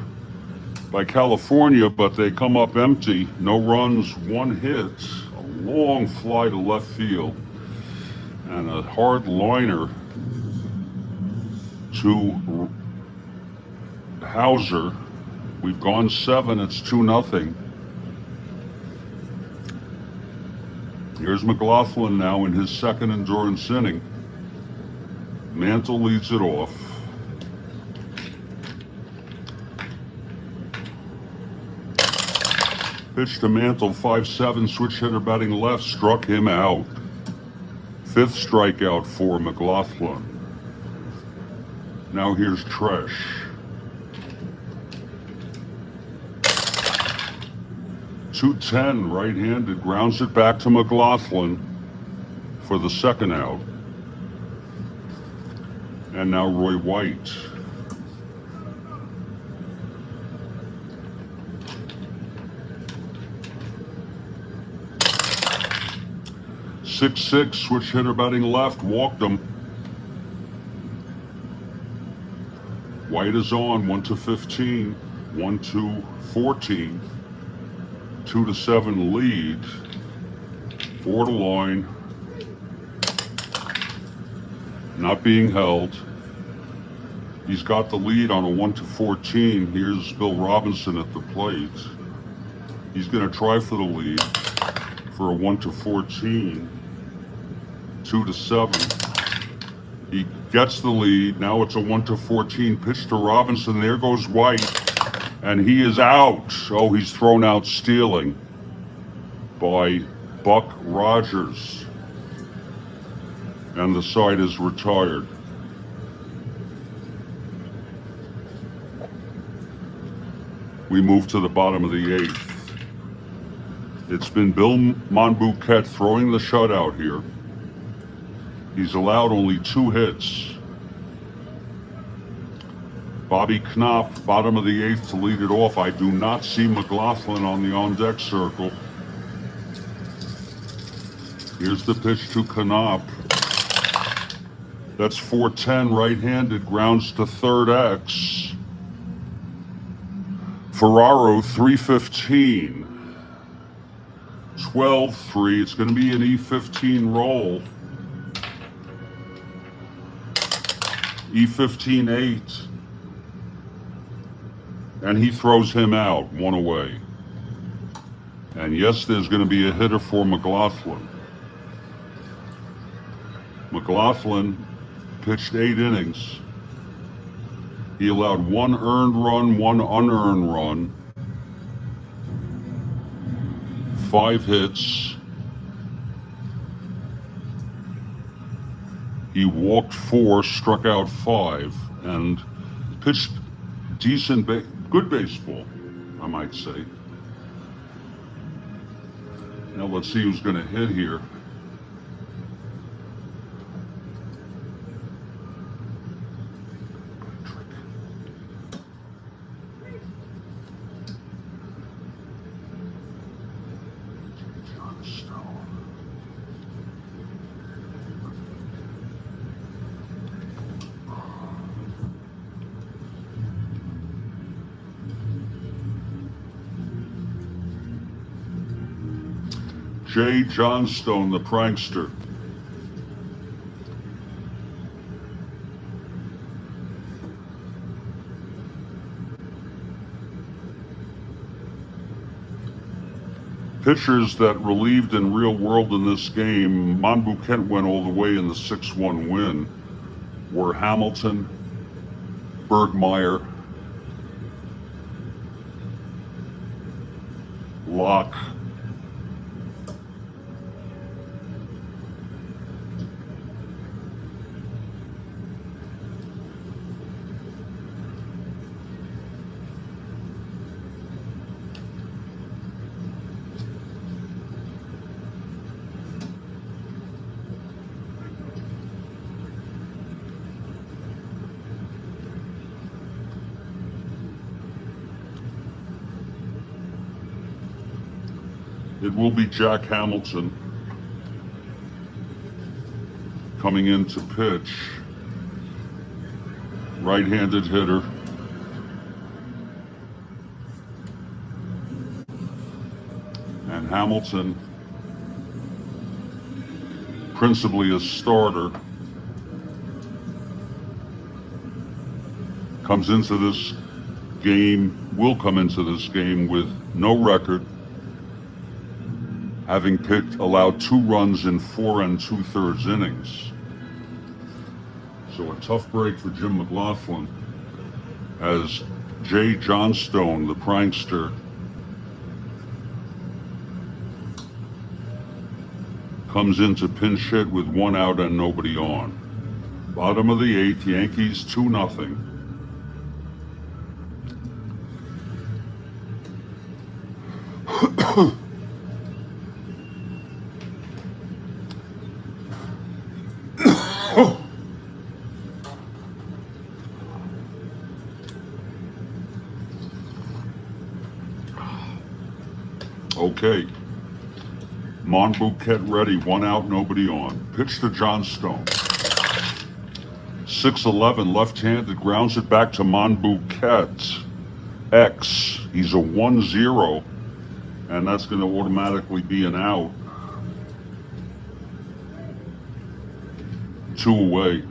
by California, but they come up empty. No runs, 1 hit. A long fly to left field. And a hard liner to Hauser. We've gone 7, it's 2-0. Here's McLaughlin now in his second endurance inning. Mantle leads it off. Pitch to Mantle, 5-7, switch hitter batting left, struck him out. 5th strikeout for McLaughlin. Now here's Tresh. .210 right-handed, grounds it back to McLaughlin for the 2nd out. And now Roy White. .66, switch hitter batting left, walked him. White is on, 1-15, 1-14, 2-7 lead, borderline, not being held. He's got the lead on a 1-14. Here's Bill Robinson at the plate. He's going to try for the lead for a 1-14, 2-7. He gets the lead. Now it's a 1-14 pitch to Robinson. There goes White, and he is out. Oh, he's thrown out stealing by Buck Rogers, and the side is retired. We move to the bottom of the eighth. It's been Bill Monbouquet throwing the shutout here. He's allowed only 2 hits. Bobby Knopp, bottom of the eighth, to lead it off. I do not see McLaughlin on the on-deck circle. Here's the pitch to Knopp. That's 4-10, right-handed, grounds to third X. Ferraro, 3-15. 12-3. It's going to be an E15 roll. E15-8. And he throws him out, 1 away. And yes, there's going to be a hitter for McLaughlin. McLaughlin pitched 8 innings. He allowed 1 earned run, 1 unearned run, 5 hits. He walked 4, struck out 5, and pitched decent, good baseball, I might say. Now let's see who's going to hit here. Jay Johnstone, the prankster. Pitchers that relieved in real world in this game, Monbouquet went all the way in the 6-1 win, were Hamilton, Bergmeyer, Locke, it will be Jack Hamilton coming in to pitch. Right-handed hitter. And Hamilton, principally a starter, comes into this game, will come into this game with no record, having allowed 2 runs in 4 2/3 innings. So a tough break for Jim McLaughlin as Jay Johnstone, the prankster, comes in to pinch hit with 1 out and nobody on. Bottom of the 8th, Yankees 2-0. Okay. Monbouquet ready, 1 out, nobody on. Pitch to Johnstone. 6-11, left-handed, grounds it back to Monbouquet. X. He's a 1-0, and that's going to automatically be an out. 2 away.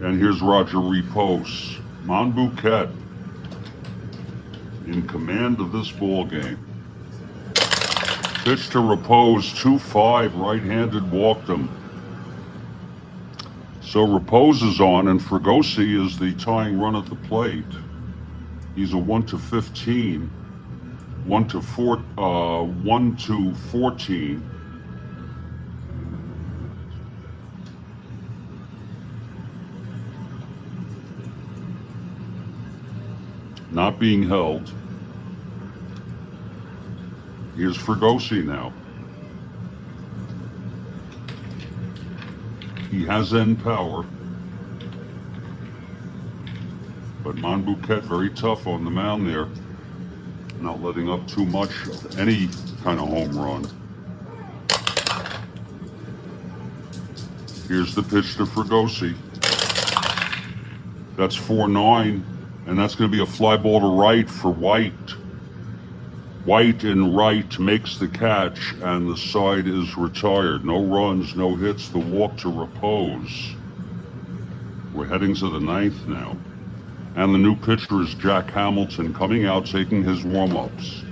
And here's Roger Repose. Monbouquet in command of this ball game. Pitch to Repose, 2-5, right-handed, walked him. So Repose is on, and Fregosi is the tying run at the plate. He's a 1-15, 1-14. Not being held. Here's Fregosi now. He has end power. But Monbouquet very tough on the mound there. Not letting up too much of any kind of home run. Here's the pitch to Fregosi. That's 4-9, and that's going to be a fly ball to right for White. White in right makes the catch, and the side is retired. No runs, no hits, the walk to Repose. We're heading to the 9th now. And the new pitcher is Jack Hamilton, coming out, taking his warm-ups.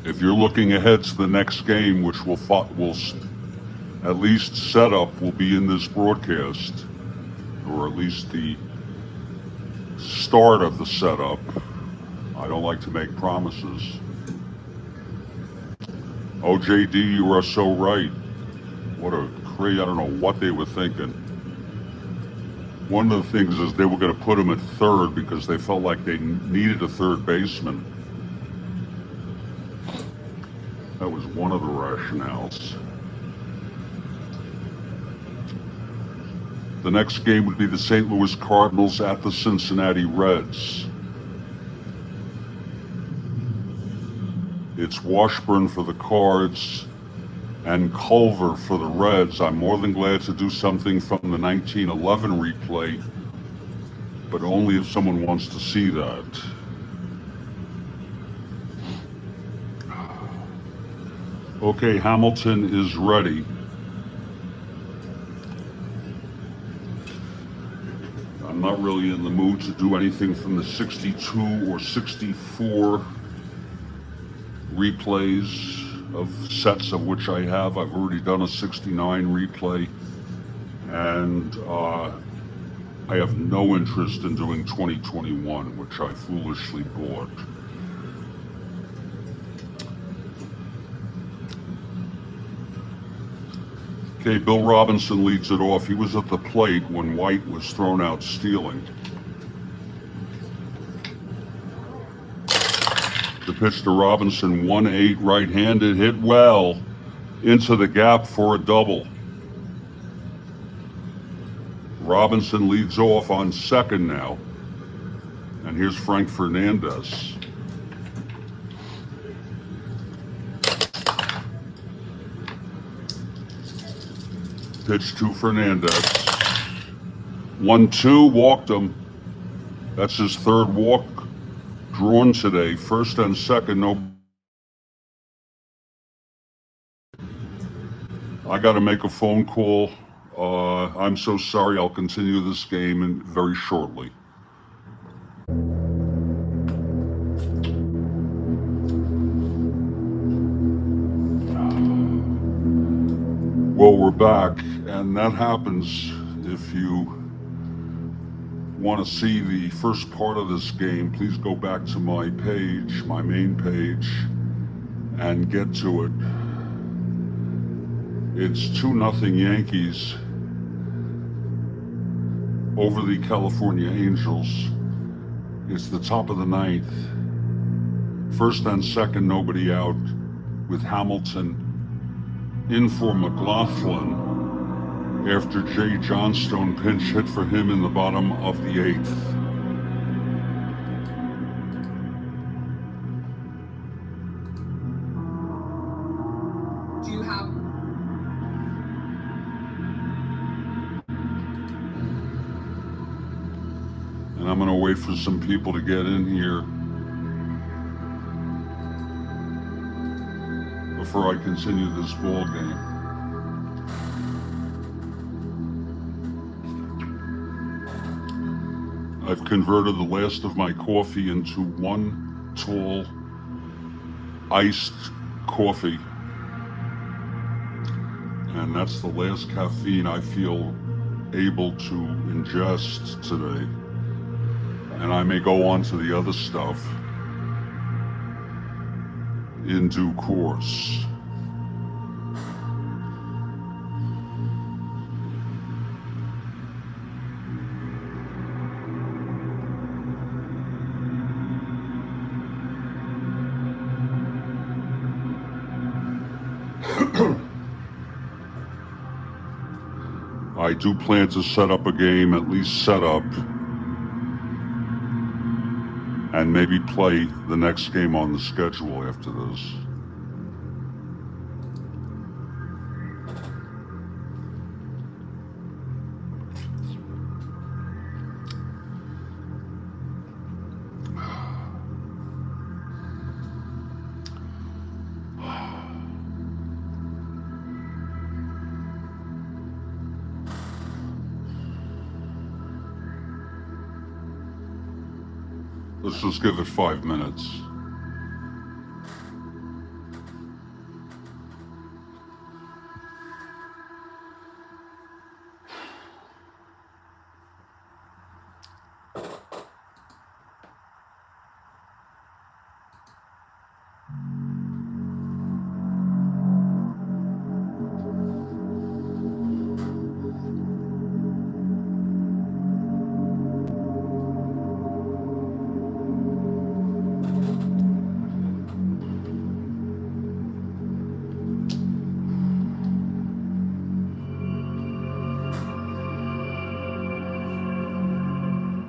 If you're looking ahead to the next game, which will at least setup will be in this broadcast, or at least the start of the setup. I don't like to make promises. Oh, JD, you are so right. What a crazy, I don't know what they were thinking. One of the things is they were going to put him at third because they felt like they needed a third baseman. That was one of the rationales. The next game would be the St. Louis Cardinals at the Cincinnati Reds. It's Washburn for the Cards and Culver for the Reds. I'm more than glad to do something from the 1911 replay, but only if someone wants to see that. Okay, Hamilton is ready. I'm not really in the mood to do anything from the 62 or 64 replays of sets of which I have. I've already done a 69 replay, and I have no interest in doing 2021, which I foolishly bought. Okay, Bill Robinson leads it off. He was at the plate when White was thrown out stealing. The pitch to Robinson, 1-8, right-handed, hit well into the gap for a double. Robinson leads off on second now. And here's Frank Fernandez. Pitch to Fernandez. 1-2, walked him. That's his third walk drawn today. First and second, no. I got to make a phone call. I'm so sorry. I'll continue this game very shortly. Well, we're back, and that happens if you want to see the first part of this game. Please go back to my page, my main page, and get to it. It's 2-0 Yankees over the California Angels. It's the top of the 9th. First and second, nobody out, with Hamilton in for McLaughlin after Jay Johnstone pinch hit for him in the bottom of the 8th. Do you have... And I'm going to wait for some people to get in here. before I continue this ball game. I've converted the last of my coffee into one tall iced coffee, and that's the last caffeine I feel able to ingest today. And I may go on to the other stuff in due course. I do plan to set up a game, at least set up, and maybe play the next game on the schedule after this. Let's just give it 5 minutes.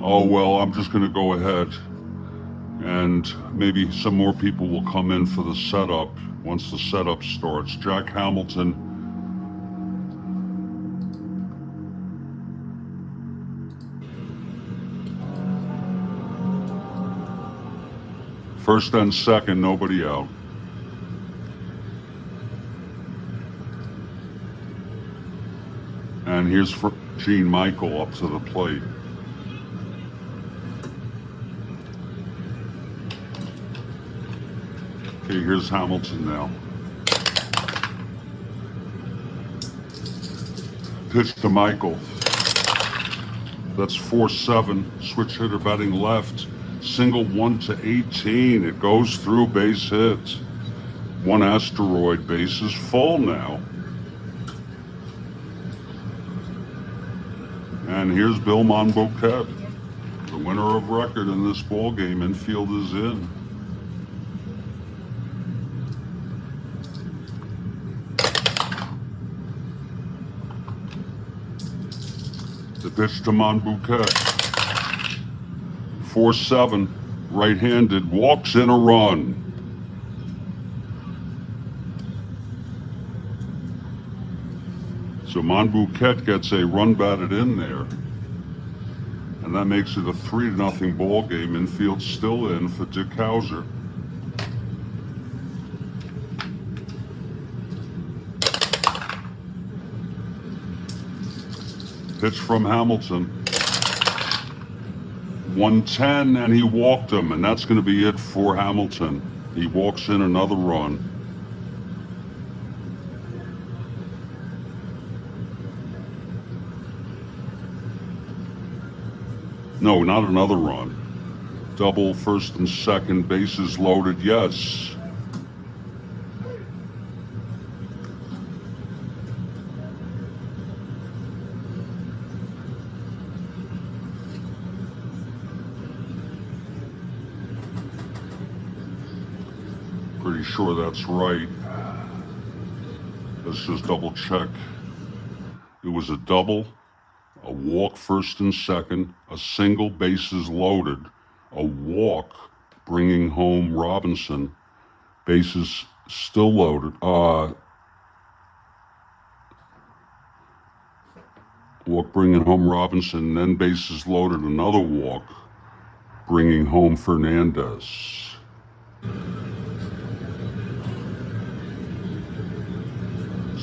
Oh, well, I'm just going to go ahead, and maybe some more people will come in for the setup once the setup starts. Jack Hamilton. First and second, nobody out. And here's Gene Michael up to the plate. Okay, here's Hamilton now. Pitch to Michael. That's 4-7. Switch hitter batting left. Single 1-18. It goes through, base hit. One asteroid, base is full now. And here's Bill Monbouquet, the winner of record in this ball game. Infield is in. The pitch to Monbouquet. 4-7, right-handed, walks in a run. So Monbouquet gets a run batted in there. And that makes it a 3-0 ball game. Infield still in for Dick Hauser. Pitch from Hamilton. 110, and he walked him, and that's going to be it for Hamilton. He walks in another run. No, not another run. Double, first and second, bases loaded, yes. Pretty sure that's right. Let's just double check. It was a double, a walk first and second, a single, bases loaded, a walk bringing home Robinson, bases still loaded. Walk bringing home Robinson, then bases loaded, another walk bringing home Fernandez.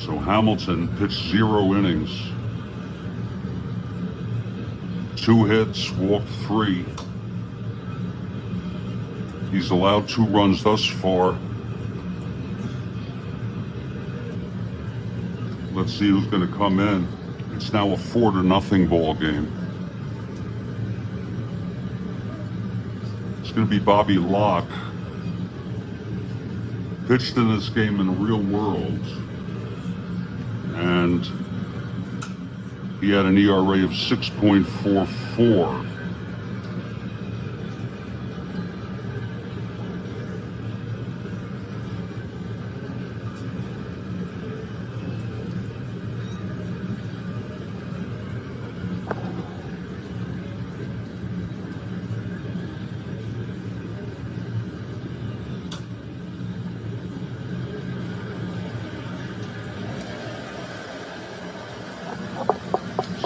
So Hamilton pitched 0 innings. 2 hits, walked 3. He's allowed 2 runs thus far. Let's see who's going to come in. It's now a 4-0 ball game. It's going to be Bobby Locke. Pitched in this game in the real world. And he had an ERA of 6.44.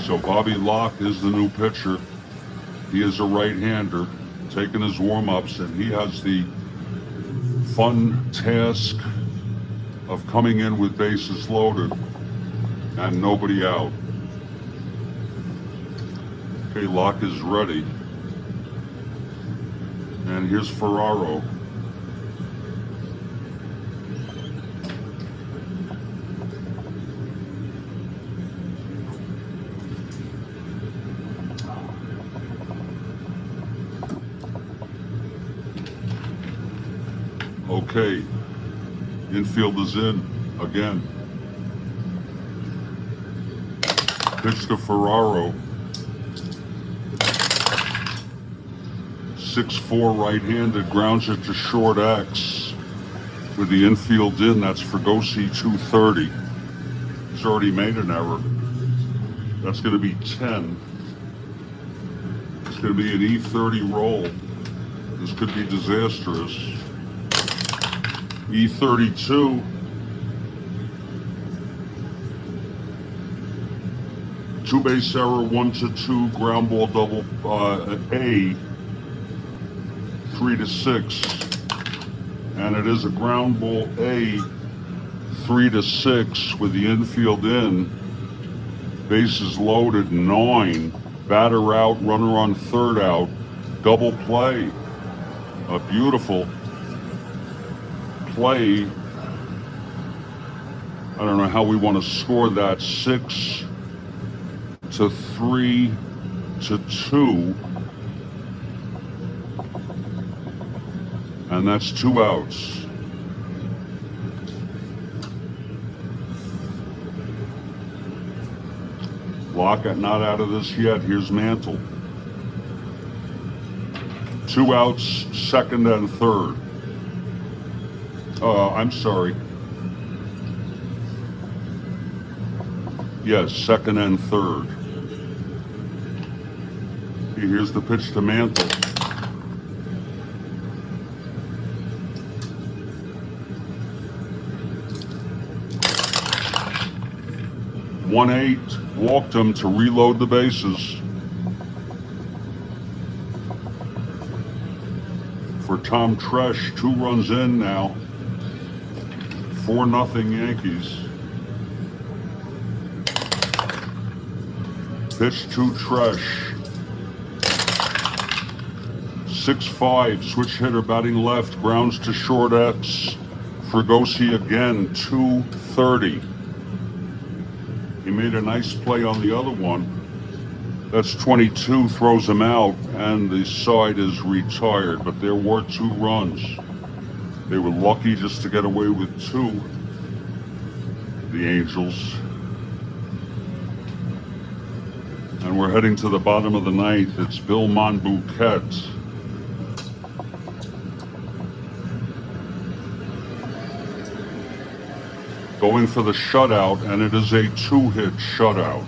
So Bobby Locke is the new pitcher. He is a right-hander, taking his warm-ups, and he has the fun task of coming in with bases loaded and nobody out. Okay, Locke is ready. And here's Ferraro. Okay, infield is in again. Pitch to Ferraro. 6'4" right-handed, grounds it to short X. With the infield in, that's Fregosi 230. He's already made an error. That's going to be 10. It's going to be an E30 roll. This could be disastrous. E32. Two-base error, 1-2, ground ball double, A, 3-6. And it is a ground ball A, 3-6 with the infield in. Bases loaded, 9. Batter out, runner on third out. Double play. A beautiful play. I don't know how we want to score that. 6-3 to 2. And that's 2 outs. Locke not out of this yet. Here's Mantle. 2 outs, second and third. I'm sorry. Yes, second and third. Here's the pitch to Mantle. One-eight, walked him to reload the bases. For Tom Tresh, 2 runs in now. 4-0 Yankees. Pitch to Tresh. 6'5", switch hitter batting left, grounds to short X. Fregosi again, 230. He made a nice play on the other one. That's 22, throws him out, and the side is retired. But there were 2 runs. They were lucky just to get away with 2, the Angels. And we're heading to the bottom of the 9th. It's Bill Monbouquet. Going for the shutout, and it is a 2-hit shutout.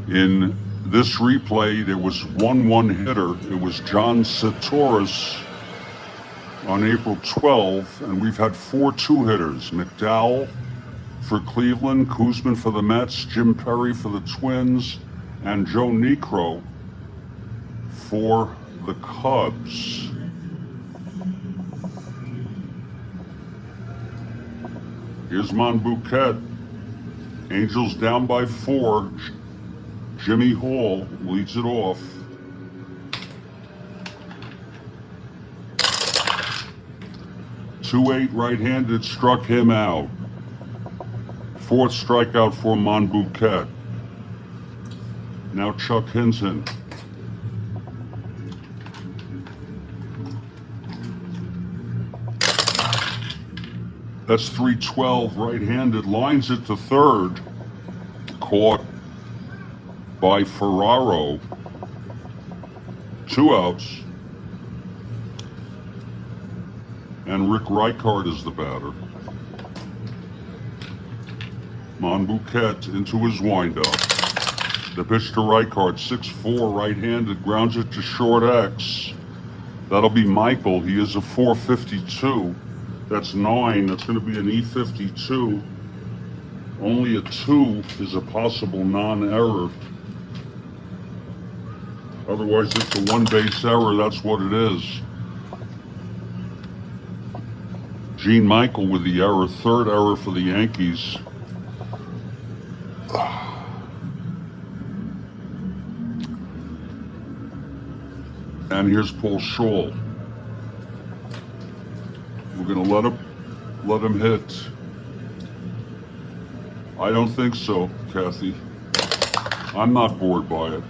In this replay, there was one hitter. It was John Satoris on April 12th, and we've had 4 2-hitters. McDowell, for Cleveland, Kuzman for the Mets, Jim Perry for the Twins, and Joe Niekro for the Cubs. Here's Monbouquet. Angels down by 4. Jimmy Hall leads it off. .28 right-handed struck him out. 4th strikeout for Monbouquet. Now Chuck Hinton. That's .312 right-handed. Lines it to 3rd. Caught by Ferraro. 2 outs. And Rick Reichard is the batter. Monbouquet into his windup. The pitch to Reichard, 6'4", right-handed, grounds it to short X. That'll be Michael. He is a .452. That's 9. That's going to be an E52. Only a 2 is a possible non-error. Otherwise, it's a one-base error. That's what it is. Gene Michael with the error. 3rd error for the Yankees. And here's Paul Scholl. We're going to let him hit. I don't think so, Kathy. I'm not bored by it.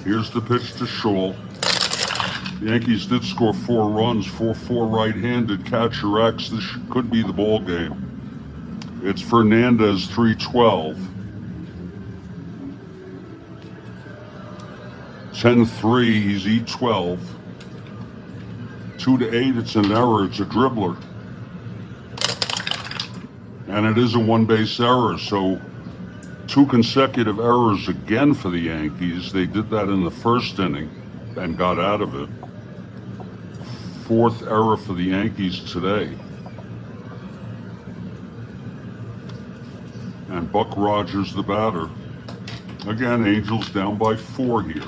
Here's the pitch to Scholl. The Yankees did score 4 runs, 4-4 right-handed, catcher X. This could be the ball game. It's Fernandez, .312. 10-3, he's E12. 2-8, it's an error, it's a dribbler. And it is a one-base error, so 2 consecutive errors again for the Yankees. They did that in the 1st inning and got out of it. 4th error for the Yankees today. And Buck Rogers, the batter. Again, Angels down by 4 here.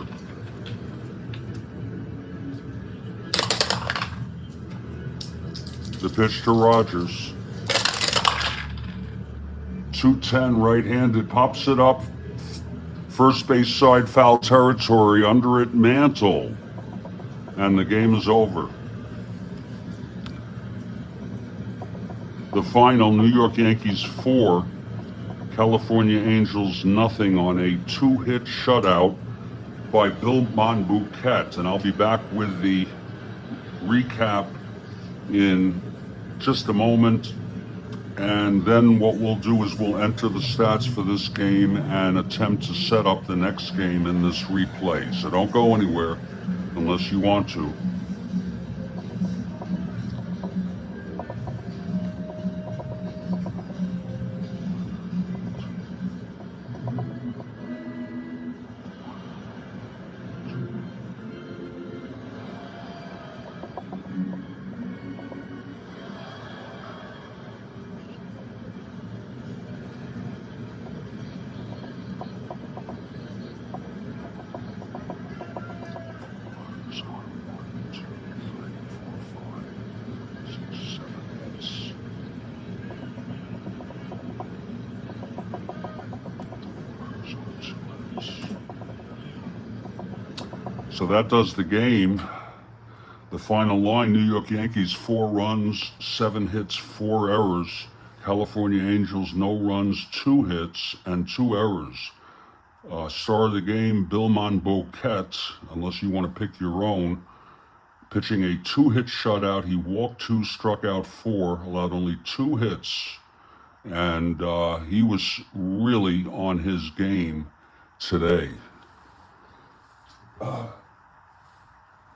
The pitch to Rogers. 210 right-handed, pops it up. First base side, foul territory. Under it, Mantle. And the game is over. The final, New York Yankees 4, California Angels nothing on a 2-hit shutout by Bill Monbouquet. And I'll be back with the recap in just a moment. And then what we'll do is we'll enter the stats for this game and attempt to set up the next game in this replay. So don't go anywhere unless you want to. So that does the game. The final line, New York Yankees 4 runs, 7 hits, 4 errors. California Angels no runs, 2 hits, and 2 errors. Star of the game, Bill Monbouquet, unless you want to pick your own. Pitching a 2-hit shutout. He walked 2, struck out 4, allowed only 2 hits. And he was really on his game today. I'm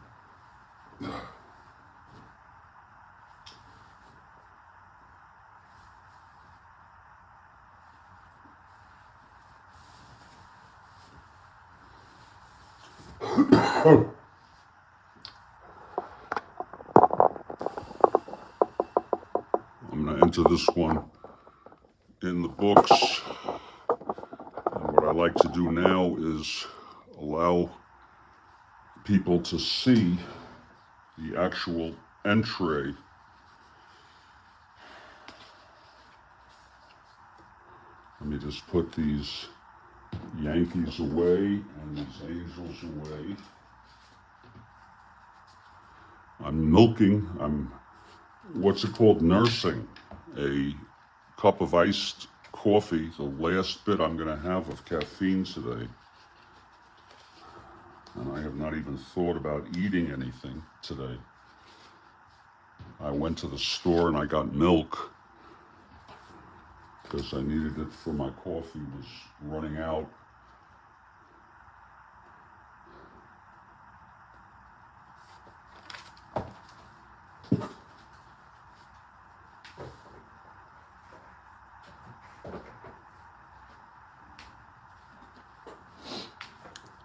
going to enter this one. in the books. And what I like to do now is allow people to see the actual entry. Let me just put these Yankees away and these Angels away. I'm milking, what's it called, nursing a cup of iced coffee, the last bit I'm going to have of caffeine today. And I have not even thought about eating anything today. I went to the store and I got milk because I needed it for my coffee was running out.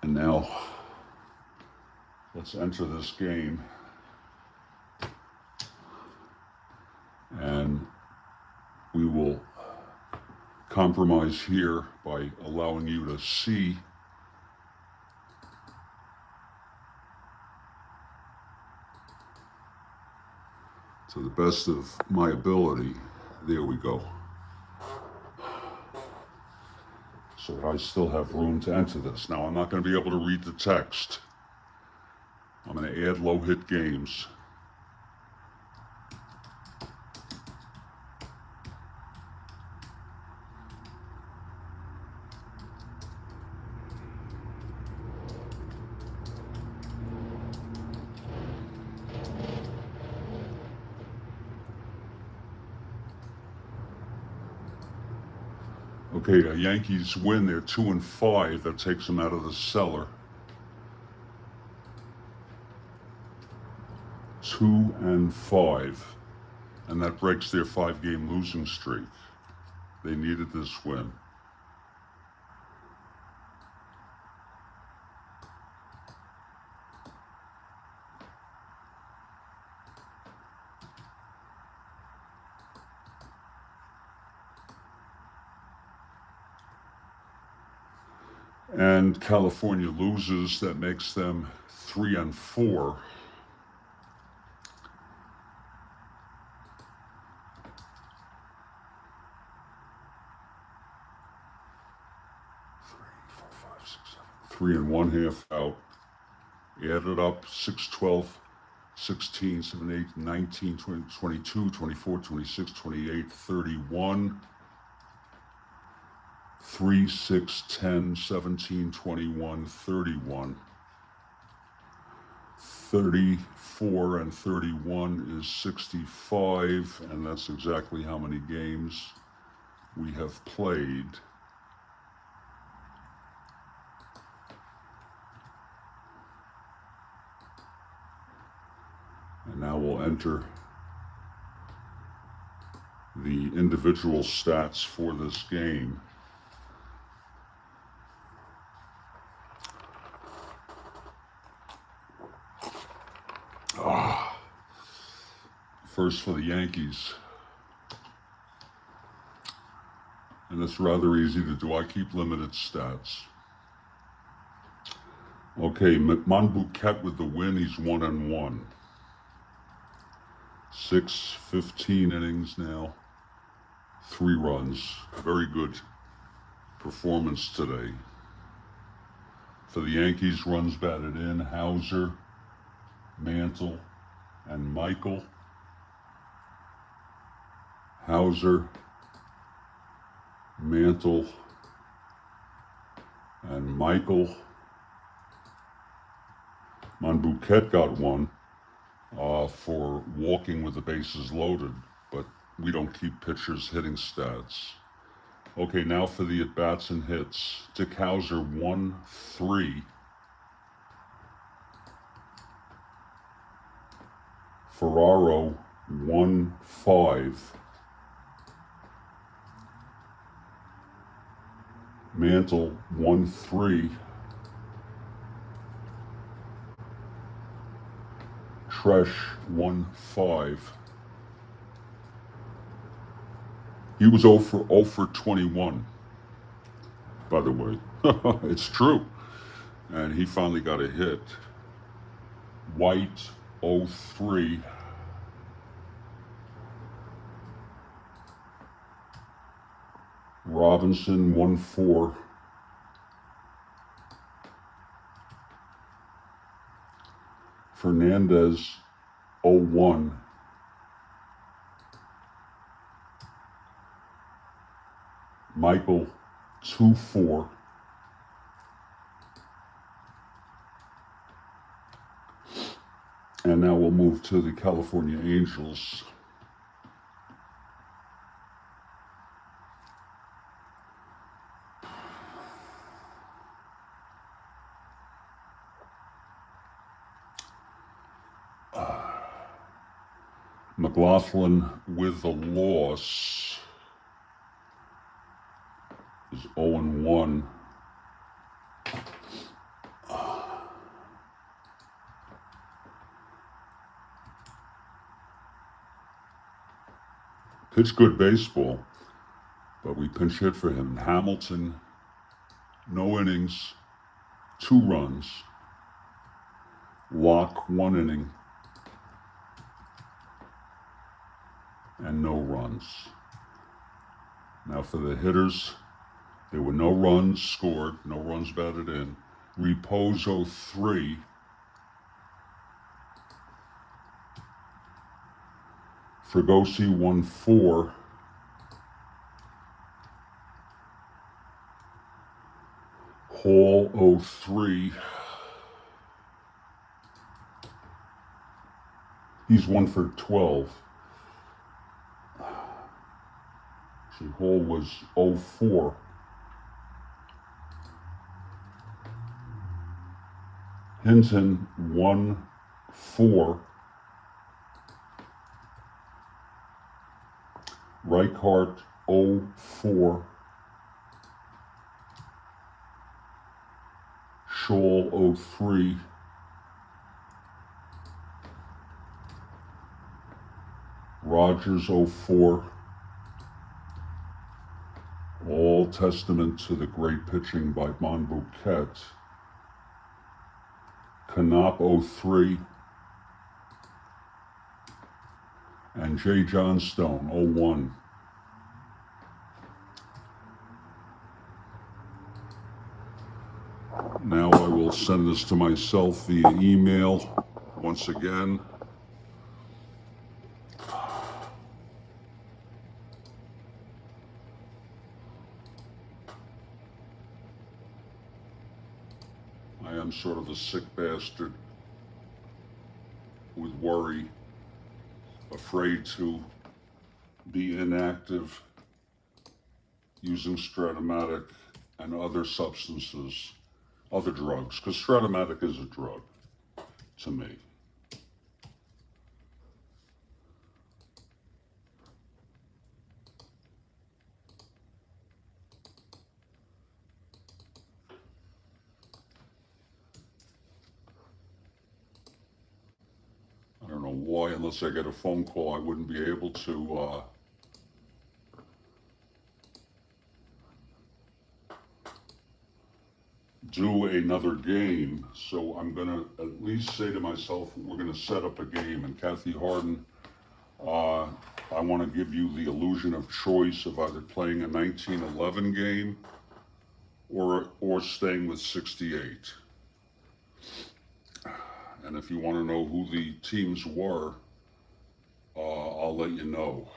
And now let's enter this game. And we will compromise here by allowing you to see to the best of my ability. There we go. So I still have room to enter this. Now I'm not going to be able to read the text. I'm going to add low hit games. Okay, the Yankees win. They're 2-5. That takes them out of the cellar. 2-5. And that breaks their 5-game losing streak. They needed this win. And California loses. That makes them 3-4. Three and one half out. Add it up, 6, 12, 16, 7, 8, 19, 20, 22, 24, 26, 28, 31. 3, 6, 10, 17, 21, 31. 34 and 31 is 65, and that's exactly how many games we have played. And now we'll enter the individual stats for this game. First for the Yankees. And it's rather easy to do. I keep limited stats. Okay, Monbouquet with the win. He's 1-1. 15 innings now. 3 runs. Very good performance today. For the Yankees, runs batted in, Hauser, Mantle, and Michael. Hauser, Mantle, and Michael. Monbouquet got one for walking with the bases loaded, but we don't keep pitchers hitting stats. Okay, now for the at-bats and hits. Dick Hauser, 1-3. Ferraro, 1-5. Mantle, 1-3. Tresh, 1-5. He was 0 for 21, by the way. It's true. And he finally got a hit. White, 0-3. Robinson, 1-4. Fernandez, 0-1. Michael, 2-4. And now we'll move to the California Angels. McLaughlin with the loss is 0-1. Pitched good baseball, but we pinch hit for him. Hamilton, no innings, 2 runs. Locke, 1 inning, and no runs. Now for the hitters, there were no runs scored, no runs batted in. Reposo, 3. Fregosi, 1-4. Hall, 0-3. He's 1 for 12. See, Hall was 0-4. Hinton, 1-4. Reichart, 0-4. Scholl, 0-3. Rogers, 0-4. All testament to the great pitching by Monbouquet. Knopp, 0-3. And Jay Johnstone, 0-1. Now I will send this to myself via email once again. I am sort of a sick bastard with worry, afraid to be inactive, using Strat-O-Matic and other substances, other drugs, because Strat-O-Matic is a drug to me. I don't know why, unless I get a phone call, I wouldn't be able to do another game. So I'm going to at least say to myself, we're going to set up a game. And Kathy Harden, I want to give you the illusion of choice of either playing a 1911 game or staying with 68. And if you want to know who the teams were, I'll let you know.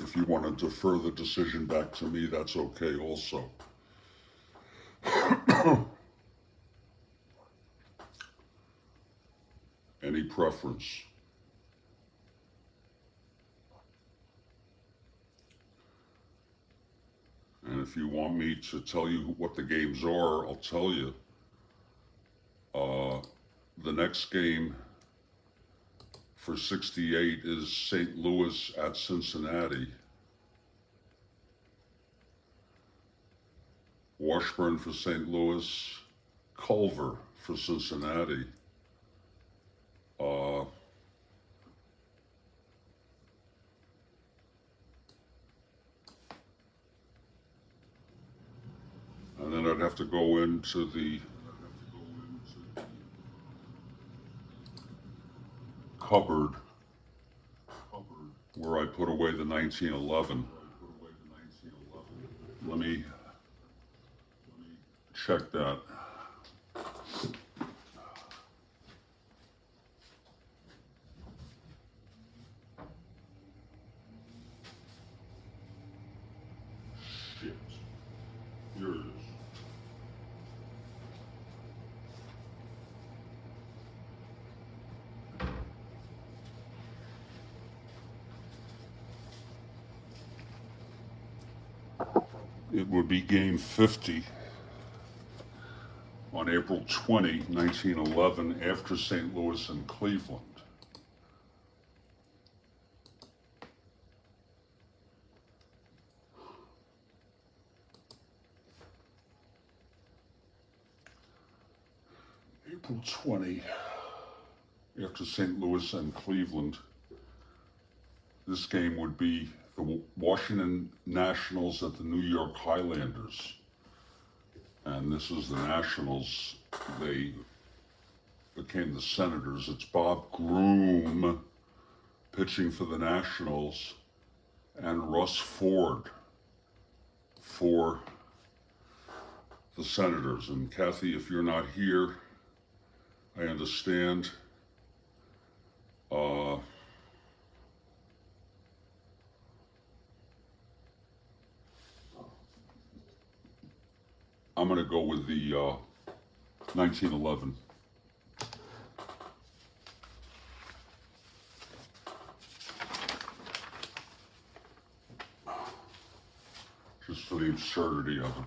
If you want to defer the decision back to me, that's okay also. Any preference? And if you want me to tell you what the games are, I'll tell you. The next game for 68 is St. Louis at Cincinnati. Washburn for St. Louis. Culver for Cincinnati. And then I'd have to go into the cupboard where I put away the 1911. Let me check that. Shit. Here it is. It would be game 50 on April 20, 1911, after St. Louis and Cleveland. April 20, after St. Louis and Cleveland. This game would be the Washington Nationals at the New York Highlanders. And this is the Nationals. They became the Senators. It's Bob Groom pitching for the Nationals and Russ Ford for the Senators. And Kathy, if you're not here, I understand. I'm going to go with the 1911. Just for the absurdity of it.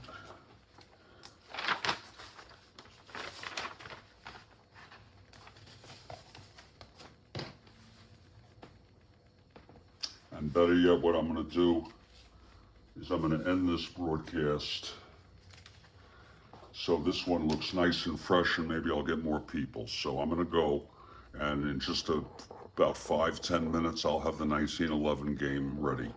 And better yet, what I'm going to do is I'm going to end this broadcast so this one looks nice and fresh, and maybe I'll get more people. So I'm going to go, and in just about 5-10 minutes, I'll have the 1911 game ready.